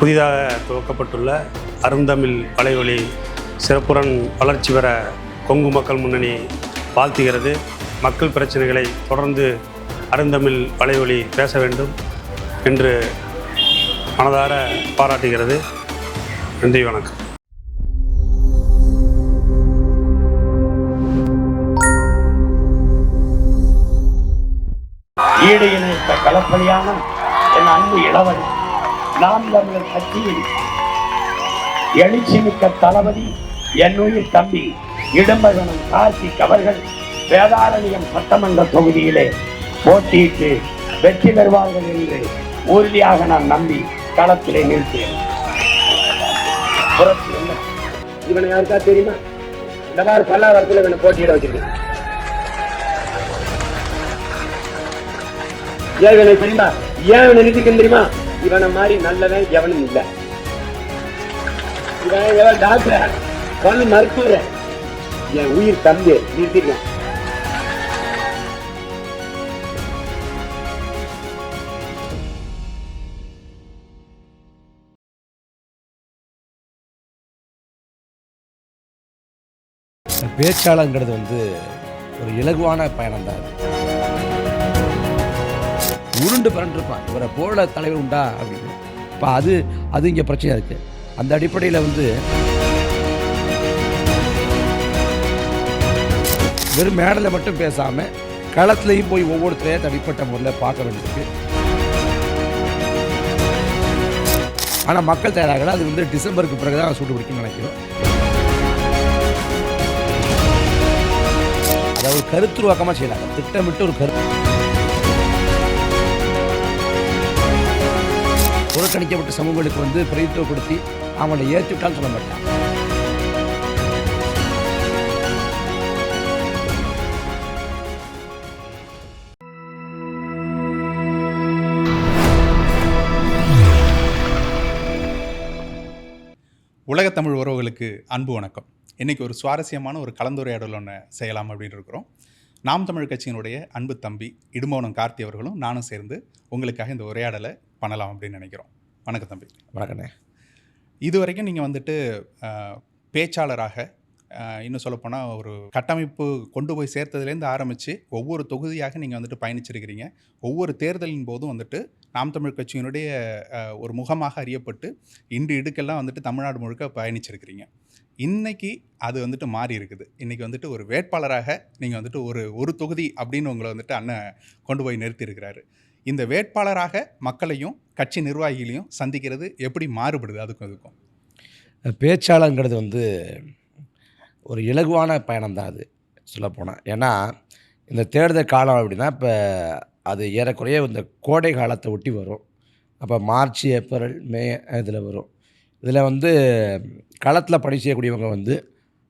புதிதாக துவக்கப்பட்டுள்ள அருந்தமிழ் வலைவழி சிறப்புடன் வளர்ச்சி பெற கொங்கு மக்கள் முன்னணி வாழ்த்துகிறது. மக்கள் பிரச்சனைகளை தொடர்ந்து அருந்தமிழ் வலைவழி பேச வேண்டும் என்று மனதார பாராட்டுகிறது. நன்றி, வணக்கம். ஈடு இணைத்த களப்பலியான என் அன்பு இளவன் நாம் தமிழர் கட்சியில் எழுச்சிமிக்க தளபதி என் உயிர் தம்பி இடும்பகனும் கார்த்திக் அவர்கள் வேதாரண்யம் சட்டமன்ற தொகுதியிலே போட்டியிட்டு வெற்றி பெறுவார்கள் என்று உறுதியாக நான் நம்பி களத்திலே நிறுத்தேன். இவனை யாருக்கா தெரியுமா? இந்த மாதிரி பல்லாவரத்தில் இவனை போட்டியிட வச்சிருக்கேன். ஏன் இவனை தெரியுமா? ஏன் இவனை நிறுத்திக்க தெரியுமா? இவனை மாதிரி நல்லவன் எவனும் இல்லை. இவன் டாக்டர் கண்ணு மருத்துவ என் உயிர் தம்பி நிறுத்திருக்கேன். பேச்சாளங்கிறது ஒரு இலகுவான பயணம் தான். உருண்டு பிறண்டிருப்பான், இவரை போல தலைவர் உண்டா அப்படின்னு. இப்போ அது இங்கே பிரச்சனையாக இருக்குது. அந்த அடிப்படையில் வெறும் மேடலை மட்டும் பேசாமல் களத்துலையும் போய் ஒவ்வொருத்தரையும் தனிப்பட்ட முறையில் பார்க்க வேண்டியிருக்கு. ஆனால் மக்கள் தயாராகல. அது டிசம்பருக்கு பிறகு தான் சூடு பிடிக்கும்னு நினைக்கிறோம். அதாவது கருத்துருவாக்கமாக செய்யலாங்க, திட்டமிட்டு ஒரு புறக்கணிக்கப்பட்ட சமூகங்களுக்கு பிரதித்துவப்படுத்தி அவங்களை ஏற்றி விட்டான்னு சொல்ல மாட்டாங்க. உலகத்தமிழ் உறவுகளுக்கு அன்பு வணக்கம். இன்றைக்கி ஒரு சுவாரஸ்யமான ஒரு கலந்துரையாடல் ஒன்று செய்யலாம் அப்படின்னு இருக்கிறோம். நாம் தமிழ் கட்சியினுடைய அன்பு தம்பி இடும்பவனம் கார்த்தி அவர்களும் நானும் சேர்ந்து உங்களுக்காக இந்த உரையாடலை பண்ணலாம் அப்படின்னு நினைக்கிறோம். வணக்கம் தம்பி. வணக்கண்ணே. இது வரைக்கும் நீங்கள் பேச்சாளராக, இன்னும் சொல்லப்போனால் ஒரு கட்டமைப்பு கொண்டு போய் சேர்த்ததுலேருந்து ஆரம்பித்து ஒவ்வொரு தொகுதியாக நீங்கள் பயணிச்சிருக்கிறீங்க. ஒவ்வொரு தேர்தலின் போதும் நாம் தமிழ் கட்சியினுடைய ஒரு முகமாக அறியப்பட்டு இன்று இடுக்கெல்லாம் தமிழ்நாடு முழுக்க பயணிச்சிருக்கிறீங்க. இன்றைக்கி அது மாறி இருக்குது. இன்றைக்கி ஒரு வேட்பாளராக நீங்கள் ஒரு தொகுதி அப்படின்னு உங்களை அண்ணன் கொண்டு போய் நிறுத்தியிருக்கிறாரு. இந்த வேட்பாளராக மக்களையும் கட்சி நிர்வாகிகளையும் சந்திக்கிறது எப்படி மாறுபடுது? அதுக்கும் பேச்சாளங்கிறது ஒரு இலகுவான பயணம் தான் அது சொல்லப்போனால். ஏன்னா இந்த தேர்தல் காலம் அப்படின்னா இப்போ அது ஏறக்குறைய இந்த கோடை காலத்தை ஒட்டி வரும். அப்போ மார்ச், ஏப்ரல், மே இதில் வரும். இதில் களத்தில் பணி செய்யக்கூடியவங்க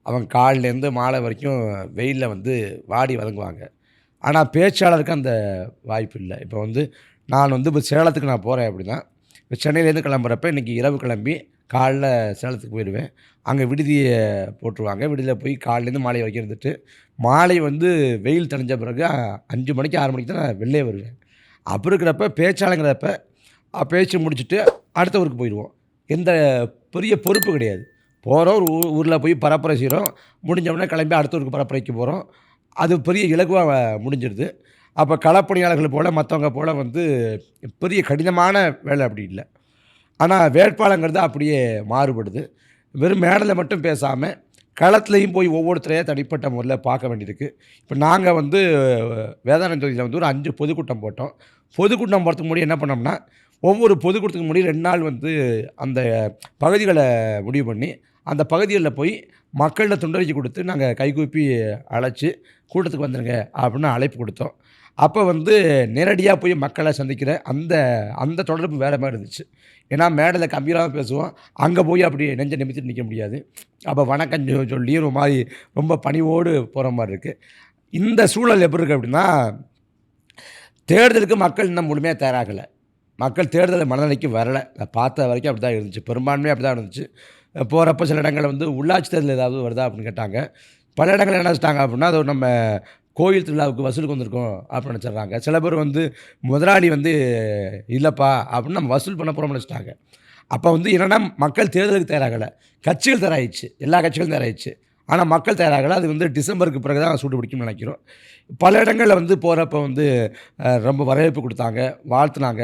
அவங்க காலிலேருந்து மாலை வரைக்கும் வெயிலில் வாடி வதங்குவாங்க. ஆனால் பேச்சாளருக்கு அந்த வாய்ப்பு இல்லை. இப்போ நான் இப்போ சேலத்துக்கு நான் போகிறேன் அப்படின்னா, இப்போ சென்னையிலேருந்து கிளம்புறப்ப இன்றைக்கி இரவு கிளம்பி காலைல சேலத்துக்கு போயிடுவேன். அங்கே விடுதியை போட்டுருவாங்க. விடுதியில் போய் காலையிலேருந்து மாலை வரைக்கும் இருந்துட்டு மாலை வெயில் தணிஞ்ச பிறகு 5 மணிக்கு 6 மணிக்கு தான் நான் வெளிலே வருவேன். அப்படி இருக்கிறப்ப பேச்சாளங்கிறப்ப பேச்சு முடிச்சுட்டு அடுத்த ஊருக்கு போயிடுவோம். எந்த பெரிய பொறுப்பு கிடையாது. போகிறோம், ஒரு ஊரில் போய் பரப்புரை செய்கிறோம், முடிஞ்சோடனே கிளம்பி அடுத்த ஊருக்கு பரப்புரைக்கு போகிறோம். அது பெரிய இலகுவாக முடிஞ்சிடுது. அப்போ களப்பணியாளர்கள் போல் மற்றவங்க போல் பெரிய கடினமான வேலை அப்படி இல்லை. ஆனால் வேட்பாளங்கிறது அப்படியே மாறுபடுது. வெறும் மேடலை மட்டும் பேசாமல் களத்துலையும் போய் ஒவ்வொருத்தரையும் தனிப்பட்ட முறையில் பார்க்க வேண்டியிருக்கு. இப்போ நாங்கள் வேதாரண்யம் தொகுதியில் ஒரு 5 பொதுக்கூட்டம் போட்டோம். பொதுக்கூட்டம் போகிறதுக்கு முன்னாடி என்ன பண்ணோம்னா, ஒவ்வொரு பொதுக்கூட்டத்துக்கு முன்னாடி 2 நாள் அந்த பகுதிகளை முடிவு பண்ணி அந்த பகுதிகளில் போய் மக்களில் துண்டறிக்கை கொடுத்து நாங்கள் கைகூப்பி அழைச்சி கூட்டத்துக்கு வந்துடுங்க அப்படின்னு அழைப்பு கொடுத்தோம். அப்போ நேரடியாக போய் மக்களை சந்திக்கிற அந்த தொடர்பு வேறு மாதிரி இருந்துச்சு. ஏன்னா மேடையில் கம்பீரமாக பேசுவோம், அங்கே போய் அப்படி நெஞ்சை நிமித்திட்டு நிற்க முடியாது. அப்போ வணக்கம் சொல்லி ஒரு மாதிரி ரொம்ப பணிவோடு போகிற மாதிரி இருக்குது. இந்த சூழல் எப்படி இருக்குது அப்படின்னா, தேர்தலுக்கு மக்கள் இன்னும் முழுமையாக தயாராகலை. மக்கள் தேர்தல் மனநிலைக்கு வரலை. பார்த்த வரைக்கும் அப்படி தான் இருந்துச்சு. பெரும்பான்மையாக அப்படி தான் இருந்துச்சு. போகிறப்ப சில இடங்களில் உள்ளாட்சி தேர்தல் ஏதாவது வருதா அப்படின்னு கேட்டாங்க. பல இடங்கள் என்ன வச்சுட்டாங்க அப்படின்னா, அது நம்ம கோயில் திருவிழாவுக்கு வசூலுக்கு வந்திருக்கோம் அப்படின்னு நினச்சிட்றாங்க. சில பேர் முதலாளி இல்லைப்பா அப்படின்னு நம்ம வசூல் பண்ண போகிறோம்னு நினச்சிட்டாங்க. அப்போ வந்து என்னென்னா மக்கள் தேர்தலுக்கு தயாராகலை, கட்சிகள் தயாராகிடுச்சு, எல்லா கட்சிகளும் தயாராகிடுச்சு. ஆனால் மக்கள் தயாராகலை. அது வந்து டிசம்பருக்கு பிறகு தான் சூடு பிடிக்கும்னு நினைக்கிறோம். பல இடங்களில் வந்து போகிறப்ப வந்து ரொம்ப வரவேற்பு கொடுத்தாங்க, வாழ்த்துனாங்க,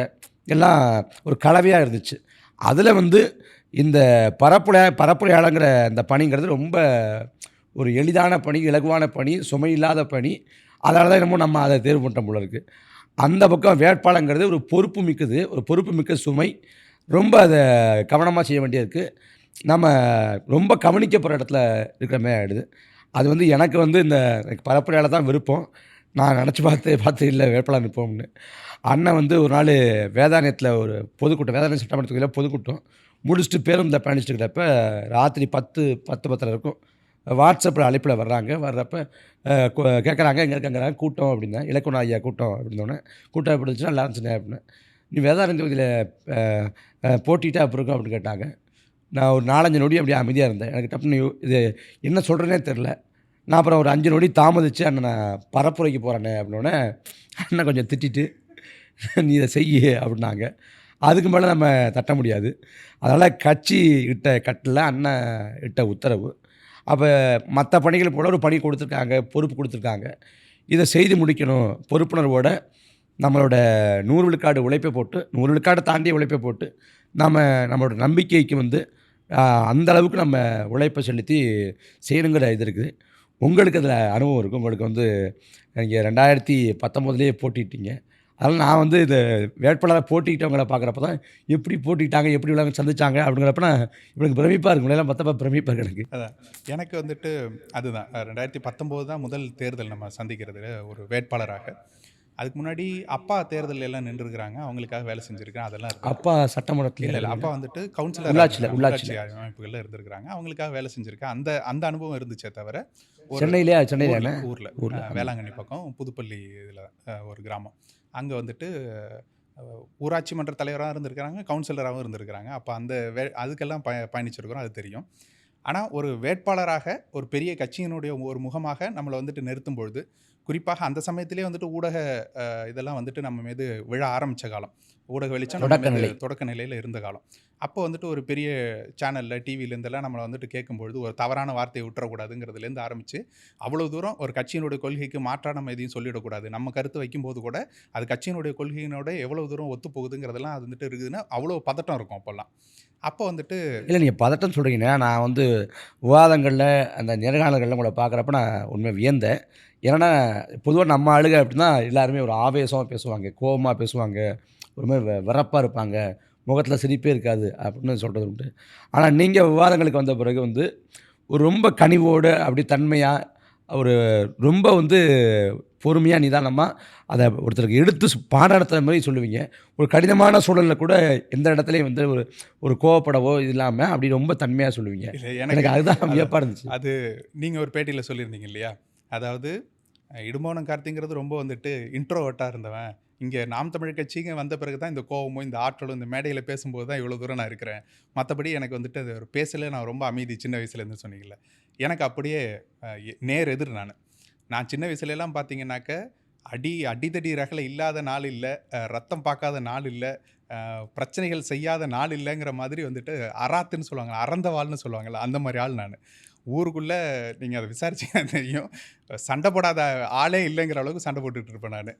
எல்லாம் ஒரு கலவையாக இருந்துச்சு. அதில் வந்து இந்த பரப்புரையாளங்கிற இந்த பணிங்கிறது ரொம்ப ஒரு எளிதான பணி, இலகுவான பணி, சுமை இல்லாத பணி. அதனால தான் என்னமோ நம்ம அதை தேர்வு பண்ணிட்டோம் போல இருக்குது. அந்த பக்கம் வேட்பாளங்கிறது ஒரு பொறுப்பு மிக்கது, ஒரு பொறுப்பு மிக்க சுமை. ரொம்ப அதை கவனமாக செய்ய வேண்டியிருக்கு. நம்ம ரொம்ப கவனிக்கப்படுற இடத்துல இருக்கிற மாதிரி ஆகிடுது. அது வந்து எனக்கு வந்து இந்த பரப்புரையாளர் தான் விருப்பம். நான் நினச்சி பார்த்து இல்லை வேட்பாளர் நிற்போம்னு. அண்ணன் வந்து ஒரு நாள் வேதாரண்யத்தில் ஒரு பொதுக்கூட்டம், வேதாரண்யம் சட்டமன்ற தொகுதியில் பொதுக்கூட்டம் முடிச்சுட்டு பேருந்தில் பயணிச்சுட்டு இருக்கிறப்ப ராத்திரி 10:10 இருக்கும். வாட்ஸ்அப்பில் அழைப்பில் வர்றப்ப கேட்குறாங்க, எங்கே இருக்காங்கிறாங்க. கூட்டம் அப்படின்னா, இலக்குவன ஐயா கூட்டம் அப்படின்னோடனே, கூட்டம் எப்படி இருந்துச்சுன்னா நல்லா இருந்துச்சுண்ணே அப்படின்னா. நீ வேதாரண்யம் தொகுதியில் போட்டிட்டா அப்படி இருக்கும் அப்படின்னு கேட்டாங்க. நான் ஒரு 4-5 நொடி அப்படியே அமைதியாக இருந்தேன். எனக்கு டப்புன்னு இது என்ன சொல்கிறேனே தெரில. நான் அப்புறம் ஒரு 5 நொடி தாமதித்து அண்ணன் நான் பரப்புரைக்கு போகிறேண்ணே அப்படின்னோடனே அண்ணன் கொஞ்சம் திட்டிட்டு நீ இதை செய்ய அப்படின்னாங்க. அதுக்கு மேலே நம்ம தட்ட முடியாது. அதனால் கட்சி இட்ட கட்டில் அண்ணன் இட்ட உத்தரவு. அப்போ மற்ற பணிகள் போல ஒரு பணி கொடுத்துருக்காங்க, பொறுப்பு கொடுத்துருக்காங்க. இதை செய்து முடிக்கணும் பொறுப்புணர்வோடு. நம்மளோட 100 விழுக்காடு உழைப்பை போட்டு, 100 விழுக்காடு தாண்டிய உழைப்பை போட்டு நம்மளோட நம்பிக்கைக்கு வந்து அந்த அளவுக்கு நம்ம உழைப்பை செலுத்தி செய்யணுங்கிற இது இருக்குது. உங்களுக்கு அதில் அனுபவம் இருக்கும். உங்களுக்கு வந்து நீங்கள் 2019 போட்டிட்டீங்க. அதனால் நான் வந்து இது வேட்பாளரை போட்டிக்கிட்டவங்களை பார்க்குறப்ப தான் எப்படி போட்டிக்கிட்டாங்க, எப்படி உள்ளவங்க சந்திச்சாங்க அப்படிங்கிறப்ப நான் இவனுக்கு பிரமிப்பாக இருக்கும். எல்லாம் மற்றப்ப பிரமிப்பாக இருக்குது எனக்கு. அதான் எனக்கு வந்துட்டு அதுதான் 2019 தான் முதல் தேர்தல் நம்ம சந்திக்கிறது ஒரு வேட்பாளராக. அதுக்கு முன்னாடி அப்பா தேர்தல் எல்லாம் நின்றுருக்கிறாங்க, அவங்களுக்காக வேலை செஞ்சுருக்கேன். அதெல்லாம் இருக்கு. அப்பா சட்டமன்றத்தில் இல்லை அப்பா வந்துட்டு கவுன்சிலர் உள்ளாட்சி அமைப்புகளில் இருந்திருக்கிறாங்க, அவங்களுக்காக வேலை செஞ்சுருக்கேன். அந்த அனுபவம் இருந்துச்சே தவிர சென்னையில ஊரில் வேளாங்கண்ணி பக்கம் புதுப்பள்ளி இதில் ஒரு கிராமம், அங்கே வந்துட்டு ஊராட்சி மன்ற தலைவராக இருந்திருக்கிறாங்க, கவுன்சிலராகவும் இருந்திருக்கிறாங்க. அப்போ அதுக்கெல்லாம் பயணிச்சிருக்கிறோம், அது தெரியும். ஆனால் ஒரு வேட்பாளராக ஒரு பெரிய கட்சியினுடைய ஒரு முகமாக நம்மளை வந்துட்டு நிறுத்தும் பொழுது, குறிப்பாக அந்த சமயத்திலே வந்துட்டு ஊடக இதெல்லாம் வந்துட்டு நம்ம மீது விழ ஆரம்பித்த காலம், ஊடக வெளிச்சம் தொடக்க நிலையில் இருந்த காலம். அப்போ வந்துட்டு ஒரு பெரிய சேனலில் டிவிலேருந்தெல்லாம் நம்மளை வந்துட்டு கேட்கும்பொழுது ஒரு தவறான வார்த்தையை விட்டுறக்கூடாதுங்கிறதுலேருந்து ஆரம்பித்து அவ்வளோ தூரம் ஒரு கட்சியினுடைய கொள்கைக்கு மாற்றாக நம்ம எதையும் சொல்லிடக்கூடாது, நம்ம கருத்து வைக்கும்போது கூட அது கட்சியினுடைய கொள்கையினோட எவ்வளோ தூரம் ஒத்து போகுதுங்கிறதெல்லாம் அது வந்துட்டு இருக்குதுன்னா அவ்வளோ பதட்டம் இருக்கும் அப்போல்லாம். அப்போ வந்துட்டு இல்லை நீங்கள் பதட்டம் சொல்கிறீங்கன்னா, நான் வந்து விவாதங்களில் அந்த நேர்காணல்களில் உங்களை பார்க்குறப்ப நான் உண்மையாக வியந்தேன். ஏன்னா பொதுவாக நம்ம ஆளுங்க அப்படின்னா எல்லாருமே ஒரு ஆவேசமாக பேசுவாங்க, கோபமாக பேசுவாங்க, ஒரு மாதிரி வெறப்பாக இருப்பாங்க, முகத்தில் சிரிப்பே இருக்காது அப்படின்னு சொல்கிறது உண்டு. ஆனால் நீங்கள் விவாதங்களுக்கு வந்த பிறகு வந்து ஒரு ரொம்ப கனிவோடு அப்படி தன்மையாக ஒரு ரொம்ப வந்து பொறுமையாக நிதானமாக அதை ஒருத்தருக்கு எடுத்து பாடம் நடத்துகிற மாதிரி சொல்லுவீங்க. ஒரு கடினமான சூழலில் கூட எந்த இடத்துலையும் வந்து ஒரு கோவப்படவோ இது இல்லாமல் அப்படி ரொம்ப தன்மையாக சொல்லுவீங்க. எனக்கு அதுதான் வியப்பாக இருந்துச்சு. அது நீங்கள் ஒரு பேட்டியில் சொல்லியிருந்தீங்க இல்லையா, அதாவது இடும்போனம் கார்த்திங்கிறது ரொம்ப வந்துட்டு இன்ட்ரோவர்ட்டாக இருந்தவன், இங்கே நாம் தமிழ் கட்சிங்க வந்த பிறகு தான் இந்த கோவமும் இந்த ஆற்றலும் இந்த மேடையில் பேசும்போது தான் இவ்வளோ தூரம் நான் இருக்கிறேன், மற்றபடி எனக்கு வந்துட்டு அது ஒரு பேசல, நான் ரொம்ப அமைதி சின்ன வயசுலேருந்து சொன்னீங்கல்ல, எனக்கு அப்படியே நேர் எதிர். நான் சின்ன வயசுலலாம் பார்த்தீங்கன்னாக்க அடிதடி ரகலை இல்லாத நாள் இல்லை, ரத்தம் பார்க்காத நாள் இல்லை, பிரச்சனைகள் செய்யாத நாள் இல்லைங்கிற மாதிரி வந்துட்டு அராத்துன்னு சொல்லுவாங்க, அறந்த வாழ்னு சொல்லுவாங்கள்ல, அந்த மாதிரி ஆள் நான். ஊருக்குள்ளே நீங்கள் அதை விசாரிச்சிங்கன்னா தெரியும், சண்டை போடாத ஆளே இல்லைங்கிற அளவுக்கு சண்டை போட்டுட்டு இருப்பேன் நான்.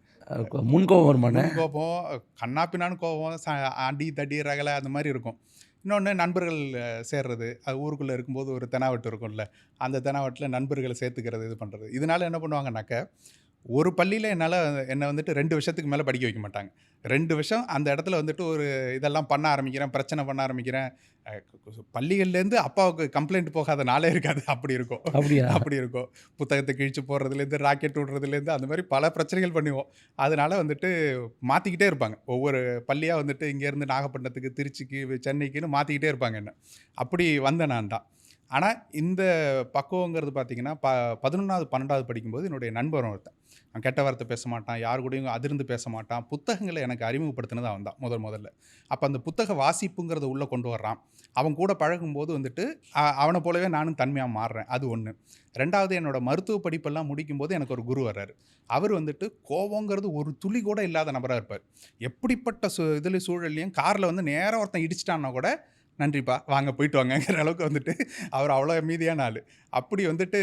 முன்கோபம் கோபம், கண்ணாப்பினான்னு கோபம், அடி தடி ரகலை அந்த மாதிரி இருக்கும். இன்னொன்று நண்பர்கள் சேர்றது, அது ஊருக்குள்ளே இருக்கும்போது ஒரு தெனாவட்டு இருக்கும்ல, அந்த தெனாவட்டில் நண்பர்களை சேர்த்துக்கிறது, இது பண்ணுறது. இதனால் என்ன பண்ணுவாங்கன்னாக்க, ஒரு பள்ளியில் என்னை வந்துட்டு 2 வருஷத்துக்கு மேலே படிக்க வைக்க மாட்டாங்க. 2 வருஷம் அந்த இடத்துல வந்துட்டு ஒரு இதெல்லாம் பண்ண ஆரம்பிக்கிறேன், பிரச்சனை பண்ண ஆரம்பிக்கிறேன். பள்ளிகள்லேருந்து அப்பாவுக்கு கம்ப்ளைண்ட் போகாத நாளே இருக்காது, அப்படி இருக்கும். அப்படி இருக்கும். புத்தகத்தை கிழிச்சு போடுறதுலேருந்து, ராக்கெட் விடுறதுலேருந்து, அந்த மாதிரி பல பிரச்சனைகள் பண்ணுவோம். அதனால் வந்துட்டு மாற்றிக்கிட்டே இருப்பாங்க. ஒவ்வொரு பள்ளியாக வந்துட்டு இங்கேருந்து நாகப்பட்டினத்துக்கு, திருச்சிக்கு, சென்னைக்குன்னு மாற்றிக்கிட்டே இருப்பாங்க என்ன. அப்படி வந்த நான் தான். ஆனால் இந்த பக்குவங்கிறது பார்த்திங்கன்னா 11வது 12வது படிக்கும்போது என்னுடைய நண்பர் ஒருத்தன், அவன் கெட்ட வார்த்தை பேச மாட்டான், யார் கூடயும் அதிர்ந்து பேச மாட்டான், புத்தகங்களை எனக்கு அறிமுகப்படுத்தினது அவன் தான் முதல்ல. அப்போ அந்த புத்தக வாசிப்புங்கிறத உள்ளே கொண்டு வர்றான். அவன் கூட பழகும்போது வந்துட்டு அவனை போலவே நானும் தன்மையாக மாறுறேன், அது ஒன்று. 2வது என்னோட மருத்துவ படிப்பெல்லாம் முடிக்கும்போது எனக்கு ஒரு குரு வர்றாரு. அவர் வந்துட்டு கோபங்கிறது ஒரு துளி கூட இல்லாத நபராக இருப்பார். எப்படிப்பட்ட சூழல்லையும் காரில் வந்து நேராக ஒருத்தன் இடிச்சிட்டான்னா கூட நன்றிப்பா வாங்க போயிட்டு வாங்கங்கிற அளவுக்கு வந்துட்டு அவர் அவ்வளோ அமைதியான ஆள். அப்படி வந்துட்டு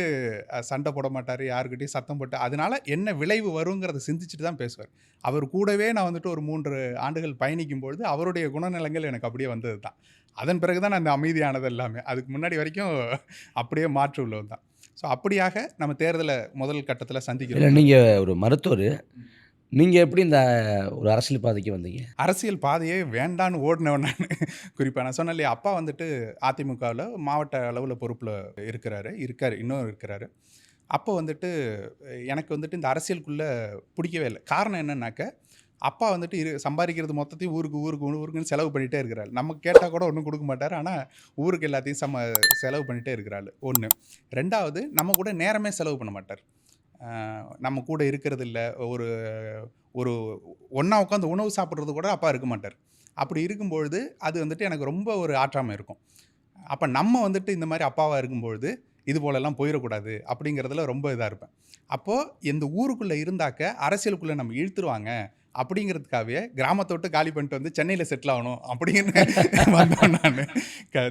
சண்டை போட மாட்டார், யாருக்கிட்டையும் சத்தம் போட்டு, அதனால என்ன விளைவு வருங்கிறத சிந்திச்சுட்டு தான் பேசுவார். அவர் கூடவே நான் வந்துட்டு ஒரு 3 ஆண்டுகள் பயணிக்கும் பொழுது அவருடைய குணநலங்கள் எனக்கு அப்படியே வந்தது தான். அதன் பிறகு தான் நான் அந்த அமைதியானது எல்லாமே. அதுக்கு முன்னாடி வரைக்கும் அப்படியே மாற்று உள்ளவன் தான். ஸோ அப்படியாக நம்ம தேர்தலை முதல் கட்டத்தில் இல்லை, சந்திக்கிறோம். நீங்கள் ஒரு மருத்துவர், நீங்கள் எப்படி இந்த ஒரு அரசியல் பாதைக்கு வந்தீங்க? அரசியல் பாதையே வேண்டான்னு ஓடினவன் நான். குறிப்பாக நான் சொன்னேன் இல்லையா, அப்பா வந்துட்டு அதிமுகவில் மாவட்ட அளவில் பொறுப்பில் இருக்கார், இன்னும் இருக்கிறாரு. அப்போ வந்துட்டு எனக்கு வந்துட்டு இந்த அரசியலுக்குள்ளே பிடிக்கவே இல்லை. காரணம் என்னன்னாக்க, அப்பா வந்துட்டு சம்பாதிக்கிறது மொத்தத்தையும் ஊருக்குன்னு செலவு பண்ணிகிட்டே இருக்கிறாள். நமக்கு கேட்டால் கூட ஒன்றும் கொடுக்க மாட்டார். ஆனால் ஊருக்கு எல்லாத்தையும் செலவு பண்ணிகிட்டே இருக்கிறாள். 1. 2வது, நம்ம கூட நேரமே செலவு பண்ண மாட்டார். நம்ம கூட இருக்கிறது இல்லை. ஒரு ஒரு ஒன்றா உட்காந்து உணவு சாப்பிட்றது கூட அப்பா இருக்க மாட்டார். அப்படி இருக்கும்பொழுது அது வந்துட்டு எனக்கு ரொம்ப ஒரு ஆற்றாமை இருக்கும். அப்போ நம்ம வந்துட்டு இந்த மாதிரி அப்பாவாக இருக்கும்பொழுது இது போலெல்லாம் போயிடக்கூடாது அப்படிங்கிறதுல ரொம்ப இதாக இருப்பேன். அப்போது இந்த ஊருக்குள்ளே இருந்தாக்க அரசியலுக்குள்ளே நம்ம இழுத்துருவாங்க அப்படிங்கிறதுக்காகவே கிராமத்தை விட்டு காலி பண்ணிட்டு வந்து சென்னையில் செட்டில் ஆகணும் அப்படின்னு வந்தேன் நான்.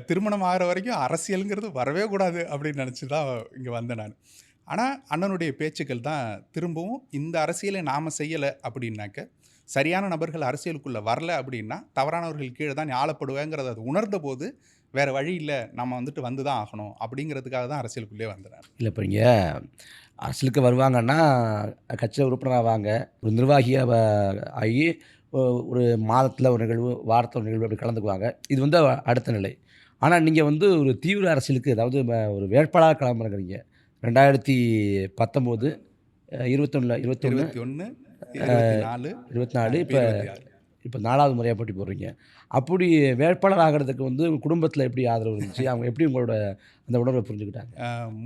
திருமணம் ஆகிற வரைக்கும் அரசியலுங்கிறது வரவே கூடாது அப்படின்னு நினச்சி தான் இங்கே வந்தேன் நான். ஆனால் அண்ணனுடைய பேச்சுக்கள் தான் திரும்பவும் இந்த அரசியலை நாம் செய்யலை அப்படின்னாக்க, சரியான நபர்கள் அரசியலுக்குள்ளே வரல அப்படின்னா தவறானவர்கள் கீழே தான் ஆளப்படுவேங்கிறத அது உணர்ந்த போது வேறு வழி இல்லை, நம்ம வந்துட்டு வந்து தான் ஆகணும் அப்படிங்கிறதுக்காக தான் அரசியலுக்குள்ளே வந்தேன். இல்லை, இப்போ நீங்கள் அரசியலுக்கு வருவாங்கன்னா கட்சியில் உறுப்பினராவாங்க, ஒரு நிர்வாகியாக ஆகி ஒரு மாதத்தில் ஒரு நிகழ்வு, வாரத்தில் ஒரு நிகழ்வு அப்படி கலந்துக்குவாங்க. இது வந்து அடுத்த நிலை. ஆனால் நீங்கள் வந்து ஒரு தீவிர அரசியலுக்கு, அதாவது ஒரு வேட்பாளராக கிளம்புறீங்க. 2019, 21, 24, இப்போ 4வது முறையாக போட்டி போடுறீங்க. அப்படி வேட்பாளர் ஆகிறதுக்கு வந்து உங்கள் குடும்பத்தில் எப்படி ஆதரவு இருந்துச்சு? அவங்க எப்படி உங்களோட அந்த உணர்வை புரிஞ்சுக்கிட்டாங்க?